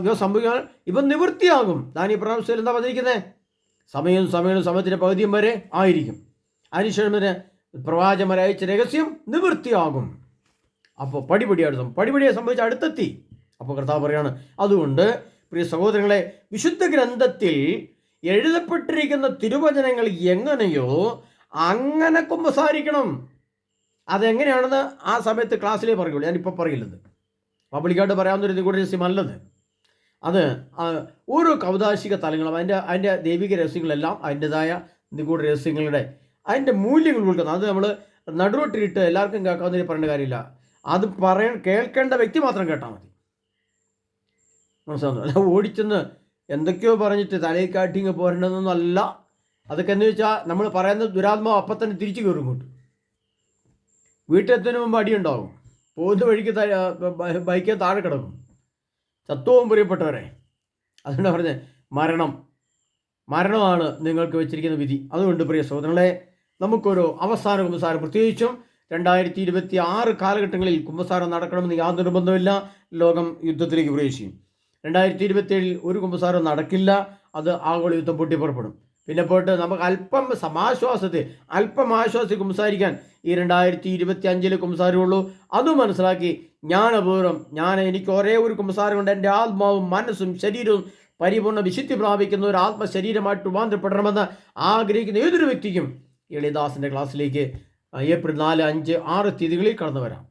ഇവ സംഭവിക്കാൻ ഇവ നിവൃത്തിയാകും. ദാനിയേൽ പ്രവചനത്തിൽ എന്താ പറഞ്ഞിരിക്കുന്നത്? സമയത്തിന്റെ പകുതിയും വരെ ആയിരിക്കും. അതിനുശേഷം പ്രവാചകന്മാരെ അയച്ച രഹസ്യം നിവൃത്തിയാകും. അപ്പോൾ പടിപടിയായി സംഭവിച്ച അടുത്തെത്തി. അപ്പോൾ കർത്താവ് പറയാണ്, അതുകൊണ്ട് പ്രിയ സഹോദരങ്ങളെ, വിശുദ്ധ ഗ്രന്ഥത്തിൽ എഴുതപ്പെട്ടിരിക്കുന്ന തിരുവചനങ്ങൾ എങ്ങനെയോ അങ്ങനെ കുമ്പസാരിക്കണം. അതെങ്ങനെയാണെന്ന് ആ സമയത്ത് ക്ലാസ്സിലേ പറയുള്ളൂ, ഞാനിപ്പോൾ പറയില്ലത്. പബ്ലിക്കായിട്ട് പറയാവുന്നൊരു കൂടെ രഹസ്യമല്ലത്. അത് ഓരോ കൗതാശിക തലങ്ങളും അതിൻ്റെ ദൈവിക രഹസ്യങ്ങളെല്ലാം അതിൻ്റെതായ നിഗൂഢ രഹസ്യങ്ങളുടെ അതിൻ്റെ മൂല്യങ്ങൾ ഉൾക്കുന്നത്. അത് നമ്മൾ നടുറോട്ടിലിട്ട് എല്ലാവർക്കും കേൾക്കാവുന്നതിന് പറയേണ്ട കാര്യമില്ല. അത് കേൾക്കേണ്ട വ്യക്തി മാത്രം കേട്ടാൽ മതി. മനസ്സിലാവുന്നു? അല്ല ഓടിച്ചെന്ന് എന്തൊക്കെയോ പറഞ്ഞിട്ട് തലയിൽ കാട്ടിങ്ങ് പോരേണ്ടതൊന്നും അല്ല. അതൊക്കെ എന്ന് വെച്ചാൽ നമ്മൾ പറയുന്ന ദുരാത്മാവ് അപ്പം തന്നെ തിരിച്ചു കയറും ഇങ്ങോട്ട്. വീട്ടിലെത്തുന്നതിന് മുമ്പ് അടിയുണ്ടാകും. പോകുന്ന വഴിക്ക് ബൈക്കിൽ താഴെ കിടക്കും. ചത്തുവും പ്രിയപ്പെട്ടവരെ. അതുകൊണ്ട് പറഞ്ഞത് മരണമാണ് നിങ്ങൾക്ക് വെച്ചിരിക്കുന്ന വിധി. അതുകൊണ്ട് പ്രിയ സഹോദരങ്ങളെ, നമുക്കൊരു അവസാന കുമ്പസാരം, പ്രത്യേകിച്ചും 2026 കാലഘട്ടങ്ങളിൽ കുമ്പസാരം നടക്കണമെന്ന് യാതൊരു നിർബന്ധമില്ല. ലോകം യുദ്ധത്തിലേക്ക് പ്രവേശിക്കും. 2027 ഒരു കുമ്പസാരം നടക്കില്ല. അത് ആഗോള യുദ്ധം പൊട്ടിപ്പുറപ്പെടും. പിന്നെ പോയിട്ട് നമുക്ക് അല്പം ആശ്വാസത്തിൽ കുമ്പസാരിക്കാൻ ഈ 2025 കുമ്പസാരമുള്ളൂ. അതും മനസ്സിലാക്കി എനിക്ക് ഒരേ ഒരു കുമ്പസാരം കൊണ്ട് എൻ്റെ ആത്മാവും മനസ്സും ശരീരവും പരിപൂർണ്ണ വിശുദ്ധി പ്രാപിക്കുന്ന ഒരു ആത്മശരീരമായിട്ട് രൂപാന്തരപ്പെടണമെന്ന് ആഗ്രഹിക്കുന്ന ഏതൊരു വ്യക്തിക്കും എളിദാസിൻ്റെ ക്ലാസ്സിലേക്ക് ഏപ്രിൽ 4, 5, 6 തീയതികളിൽ കടന്നു വരാം.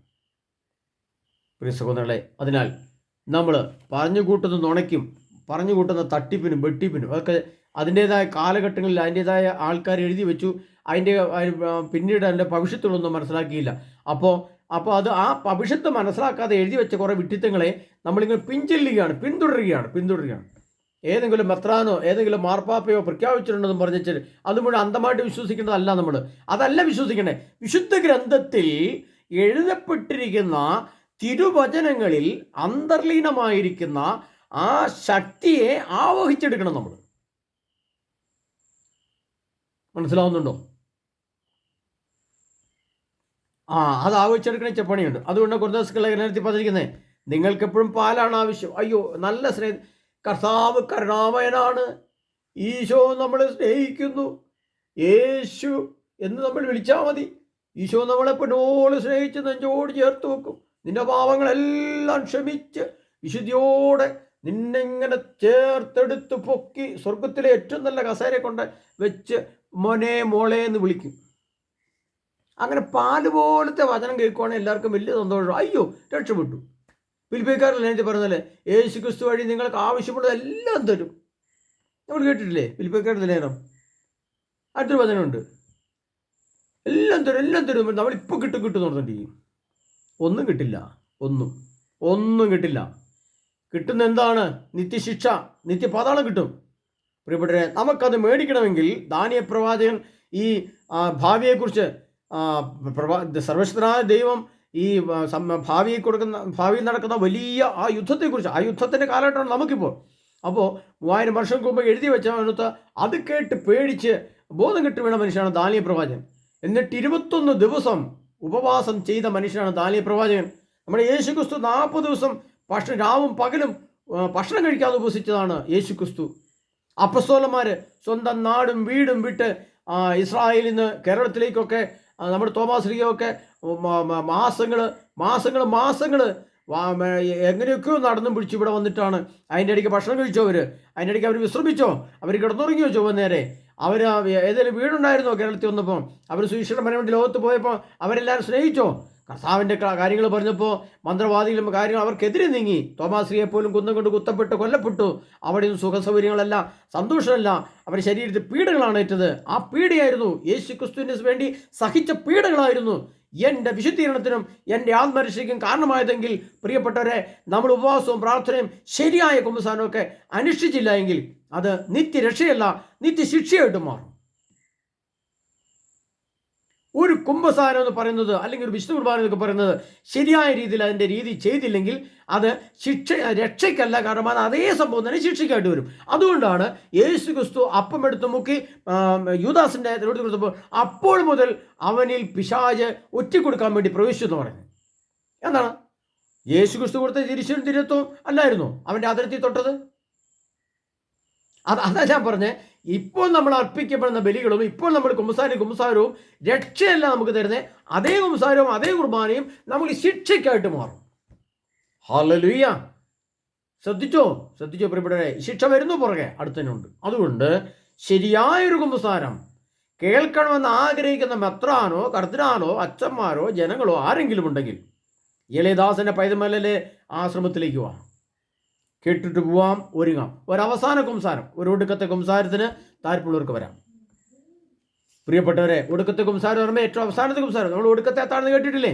പ്രിയ സഹോദരങ്ങളെ, അതിനാൽ നമ്മൾ പറഞ്ഞുകൂട്ടുന്ന നുണയ്ക്കും പറഞ്ഞുകൂട്ടുന്ന തട്ടിപ്പിനും വെട്ടിപ്പിനും ഒക്കെ അതിൻ്റേതായ കാലഘട്ടങ്ങളിൽ അതിൻ്റേതായ ആൾക്കാർ എഴുതി വെച്ചു. പിന്നീട് അതിൻ്റെ ഭവിഷ്യത്തുകളൊന്നും മനസ്സിലാക്കിയില്ല. അപ്പോൾ അത് ആ ഭവിഷ്യത്ത് മനസ്സിലാക്കാതെ എഴുതി വെച്ച കുറേ വിട്ടിത്തങ്ങളെ നമ്മളിങ്ങനെ പിന്തുടരുകയാണ്. ഏതെങ്കിലും മെത്രാനോ ഏതെങ്കിലും മാർപ്പാപ്പയോ പ്രഖ്യാപിച്ചിട്ടുണ്ടെന്ന് പറഞ്ഞിട്ട് അത് മുഴുവൻ അന്ധമായിട്ട് വിശ്വസിക്കേണ്ടതല്ല. നമ്മൾ അതല്ല വിശ്വസിക്കണേ. വിശുദ്ധ ഗ്രന്ഥത്തിൽ എഴുതപ്പെട്ടിരിക്കുന്ന തിരുവചനങ്ങളിൽ അന്തർലീനമായിരിക്കുന്ന ആ ശക്തിയെ ആവഹിച്ചെടുക്കണം നമ്മൾ. മനസ്സിലാവുന്നുണ്ടോ? അത് ആവഹിച്ചെടുക്കണ ചെപ്പണിയുണ്ട്. അതുകൊണ്ട് കുറച്ച് ലേഖനത്തിൽ പറഞ്ഞിരിക്കുന്നത്, നിങ്ങൾക്കെപ്പോഴും പാലാണ് ആവശ്യം. അയ്യോ, നല്ല കർത്താവ് കരുണാമയനാണ്, ഈശോ നമ്മളെ സ്നേഹിക്കുന്നു, യേശു എന്ന് നമ്മൾ വിളിച്ചാൽ മതി. ഈശോ നമ്മളെ പെണ്ണോട് സ്നേഹിച്ച് നെഞ്ചോട് ചേർത്ത് വെക്കും. നിന്റെ പാവങ്ങളെല്ലാം ക്ഷമിച്ച് വിശുദ്ധിയോടെ നിന്നെ ഇങ്ങനെ ചേർത്തെടുത്ത് പൊക്കി സ്വർഗത്തിലെ ഏറ്റവും നല്ല കസേര കൊണ്ട് വെച്ച് മോളെ എന്ന് വിളിക്കും. അങ്ങനെ പാല് പോലത്തെ വചനം കേൾക്കുവാണെങ്കിൽ എല്ലാവർക്കും വലിയ സന്തോഷം. അയ്യോ, രക്ഷപ്പെട്ടു. ഫിലിപ്പിക്കാരിൽ എനിക്ക് പറഞ്ഞല്ലേ, യേശു ക്രിസ്തു വഴി നിങ്ങൾക്ക് ആവശ്യമുള്ളത് എല്ലാം തരും. നമ്മൾ കേട്ടിട്ടില്ലേ ഫിലിപ്പിക്കാരുടെ ലേഖനം? അടുത്തൊരു വചനമുണ്ട്, എല്ലാം തരും. നമ്മളിപ്പോൾ കിട്ടും പറഞ്ഞിട്ടുണ്ടെങ്കിൽ ഒന്നും കിട്ടില്ല. ഒന്നും കിട്ടില്ല. കിട്ടുന്ന എന്താണ്? നിത്യശിക്ഷ, നിത്യപാതാളം കിട്ടും. പ്രിയപ്പെട്ടവരെ, നമുക്കത് മേടിക്കണമെങ്കിൽ ദാനിയേൽ പ്രവാചകൻ ഈ ഭാവിയെക്കുറിച്ച് സർവശക്തനായ ദൈവം ഈ ഭാവിയിൽ നടക്കുന്ന വലിയ ആ യുദ്ധത്തെക്കുറിച്ച്, ആ യുദ്ധത്തിൻ്റെ കാലഘട്ടമാണ് നമുക്കിപ്പോൾ. അപ്പോൾ 3000 വർഷം മുമ്പ് എഴുതി വെച്ച അത് കേട്ട് പേടിച്ച് ബോധം കെട്ട് വീണ മനുഷ്യനാണ് ദാനിയേൽ പ്രവാചകൻ. എന്നിട്ട് 21 ദിവസം ഉപവാസം ചെയ്ത മനുഷ്യനാണ് ദാനിയേൽ പ്രവാചകൻ. നമ്മുടെ യേശു ക്രിസ്തു 40 ദിവസം രാവും പകലും ഭക്ഷണം കഴിക്കാതെ ഉപസിച്ചതാണ് യേശു ക്രിസ്തു. അപ്പസ്തോലന്മാർ സ്വന്തം നാടും വീടും വിട്ട് ഇസ്രായേലിൽ നിന്ന് കേരളത്തിലേക്കൊക്കെ നമ്മുടെ തോമാശ്രീയൊക്കെ മാസങ്ങൾ എങ്ങനെയൊക്കെയോ നടന്നും പിടിച്ച് ഇവിടെ വന്നിട്ടാണ്. അതിൻ്റെ ഇടയ്ക്ക് ഭക്ഷണം കഴിച്ചോ അതിൻ്റെ ഇടയ്ക്ക് അവർ വിശ്രമിച്ചോ, അവർ കിടന്നുറങ്ങിയോ ചുവന്നേരെ? അവർ ഏതെങ്കിലും വീടുണ്ടായിരുന്നോ കേരളത്തിൽ വന്നപ്പോൾ? അവർ സുവിശേഷം പറയാൻ വേണ്ടി ലോകത്ത് പോയപ്പോൾ അവരെല്ലാവരും സ്നേഹിച്ചോ? കർത്താവിൻ്റെ കാര്യങ്ങൾ പറഞ്ഞപ്പോൾ മന്ത്രവാദികളും കാര്യങ്ങൾ അവർക്കെതിരെ നീങ്ങി. തോമാശ്രീയെ പോലും കുന്നം കൊണ്ട് കുത്തപ്പെട്ട് കൊല്ലപ്പെട്ടു. അവിടെ നിന്ന് സുഖസൗകര്യങ്ങളല്ല, സന്തോഷമല്ല, അവരുടെ ശരീരത്തിൽ പീഡകളാണ് ഏറ്റത്. ആ പീഡയായിരുന്നു യേശു ക്രിസ്തുവിന് വേണ്ടി സഹിച്ച പീഡകളായിരുന്നു എൻ്റെ വിശുദ്ധീകരണത്തിനും എൻ്റെ ആത്മരക്ഷയ്ക്കും കാരണമായതെങ്കിൽ, പ്രിയപ്പെട്ടവരെ, നമ്മൾ ഉപവാസവും പ്രാർത്ഥനയും ശരിയായ കുമ്പസാരവും ഒക്കെ അനുഷ്ഠിച്ചില്ല എങ്കിൽ അത് നിത്യരക്ഷയല്ല, നിത്യശിക്ഷയായിട്ട് മാറും. ഒരു കുമ്പസാരം എന്ന് പറയുന്നത്, അല്ലെങ്കിൽ ഒരു വിശുദ്ധ കുർബാന എന്നൊക്കെ പറയുന്നത് ശരിയായ രീതിയിൽ അതിൻ്റെ രീതി ചെയ്തില്ലെങ്കിൽ അത് രക്ഷയ്ക്കല്ല, കാരണം അത് അതേ സംഭവം തന്നെ ശിക്ഷയ്ക്കായിട്ട് വരും. അതുകൊണ്ടാണ് യേശു ക്രിസ്തു അപ്പം എടുത്ത് മുക്കി യൂദാസിൻ്റെ തിരുവോട് കൊടുത്തപ്പോൾ അപ്പോൾ മുതൽ അവനിൽ പിശാച് ഒറ്റിക്കൊടുക്കാൻ വേണ്ടി പ്രവേശിച്ചു എന്ന് പറയുന്നത്. എന്താണ് യേശു ക്രിസ്തു കൊടുത്ത തിരുത്വം അല്ലായിരുന്നു അവൻ്റെ അതിർത്തി തൊട്ടത്? അതാ ഞാൻ പറഞ്ഞേ, ഇപ്പോൾ നമ്മൾ അർപ്പിക്കപ്പെടുന്ന ബലികളും ഇപ്പോൾ നമ്മൾ കുമ്പസാരവും രക്ഷയല്ല നമുക്ക് തരുന്നത്. അതേ കുമ്പസാരവും അതേ കുർബാനയും നമുക്ക് ശിക്ഷയ്ക്കായിട്ട് മാറും. ഹല്ലേലൂയ! ശ്രദ്ധിച്ചോ പ്രിയപ്പെട്ടവരെ, ശിക്ഷ വരുന്നു പുറകെ അടുത്തനുണ്ട്. അതുകൊണ്ട് ശരിയായൊരു കുമ്പസാരം കേൾക്കണമെന്ന് ആഗ്രഹിക്കുന്ന മെത്രാനോ കർദിനാലോ അച്ഛന്മാരോ ജനങ്ങളോ ആരെങ്കിലും ഉണ്ടെങ്കിൽ എളിയദാസന്റെ പൈതമലയിലെ ആശ്രമത്തിലേക്ക് പോവാം, കേട്ടിട്ട് പോവാം, ഒരുങ്ങാം. ഒരവസാന കുംസാരം, ഒരു ഒടുക്കത്തെ കുംസാരത്തിന് താല്പര്യമുള്ളവർക്ക് വരാം. പ്രിയപ്പെട്ടവരെ, ഒടുക്കത്തെ കുംസാരം എന്ന് പറയുമ്പോൾ ഏറ്റവും അവസാനത്തെ കുംസാരം. നമ്മൾ ഒടുക്കത്തെ എത്താണെന്ന് കേട്ടിട്ടില്ലേ?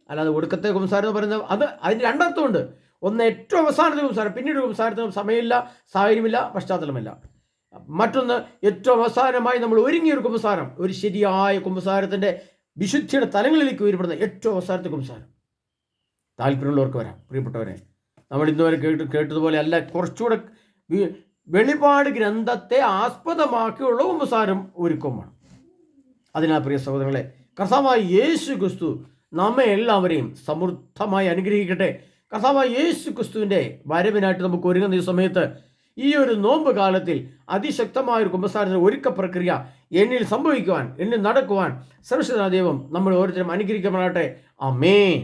അല്ലാതെ ഒടുക്കത്തെ കുംസാരം എന്ന് പറയുന്നത് അതിന് രണ്ടർത്ഥമുണ്ട്. ഒന്ന് ഏറ്റവും അവസാനത്തെ കുംസാരം, പിന്നീട് കുംസാരത്തിന് സമയമില്ല, സാഹചര്യമില്ല, പശ്ചാത്തലമില്ല. മറ്റൊന്ന് ഏറ്റവും അവസാനമായി നമ്മൾ ഒരുങ്ങിയൊരു കുംസാരം, ഒരു ശരിയായ കുംസാരത്തിൻ്റെ വിശുദ്ധിയുടെ തലങ്ങളിലേക്ക് ഉയരപ്പെടുന്ന ഏറ്റവും അവസാനത്തെ കുംസാരം. താല്പര്യമുള്ളവർക്ക് വരാം. പ്രിയപ്പെട്ടവരെ, നമ്മൾ ഇന്നുവരെ കേട്ടതുപോലെ അല്ല, കുറച്ചുകൂടെ വെളിപാട് ഗ്രന്ഥത്തെ ആസ്പദമാക്കിയുള്ള കുമ്പസാരം ഒരുക്കമാണ്. അതിനാൽ പ്രിയ സഹോദരങ്ങളെ, കർത്താവായ യേശു ക്രിസ്തു നമ്മെ എല്ലാവരെയും സമൃദ്ധമായി അനുഗ്രഹിക്കട്ടെ. കർത്താവായ യേശു ക്രിസ്തുവിൻ്റെ വരവിനായിട്ട് നമുക്ക് ഒരുങ്ങുന്ന ഈ സമയത്ത്, ഈ ഒരു നോമ്പ് കാലത്തിൽ അതിശക്തമായൊരു കുമ്പസാരത്തിൻ്റെ ഒരുക്ക പ്രക്രിയ എന്നിൽ സംഭവിക്കുവാൻ, എന്നിൽ നടക്കുവാൻ സർവ്വശക്തനായ ദൈവം നമ്മൾ ഓരോരുത്തരും അനുഗ്രഹിക്കപ്പെടട്ടെ. ആമേൻ.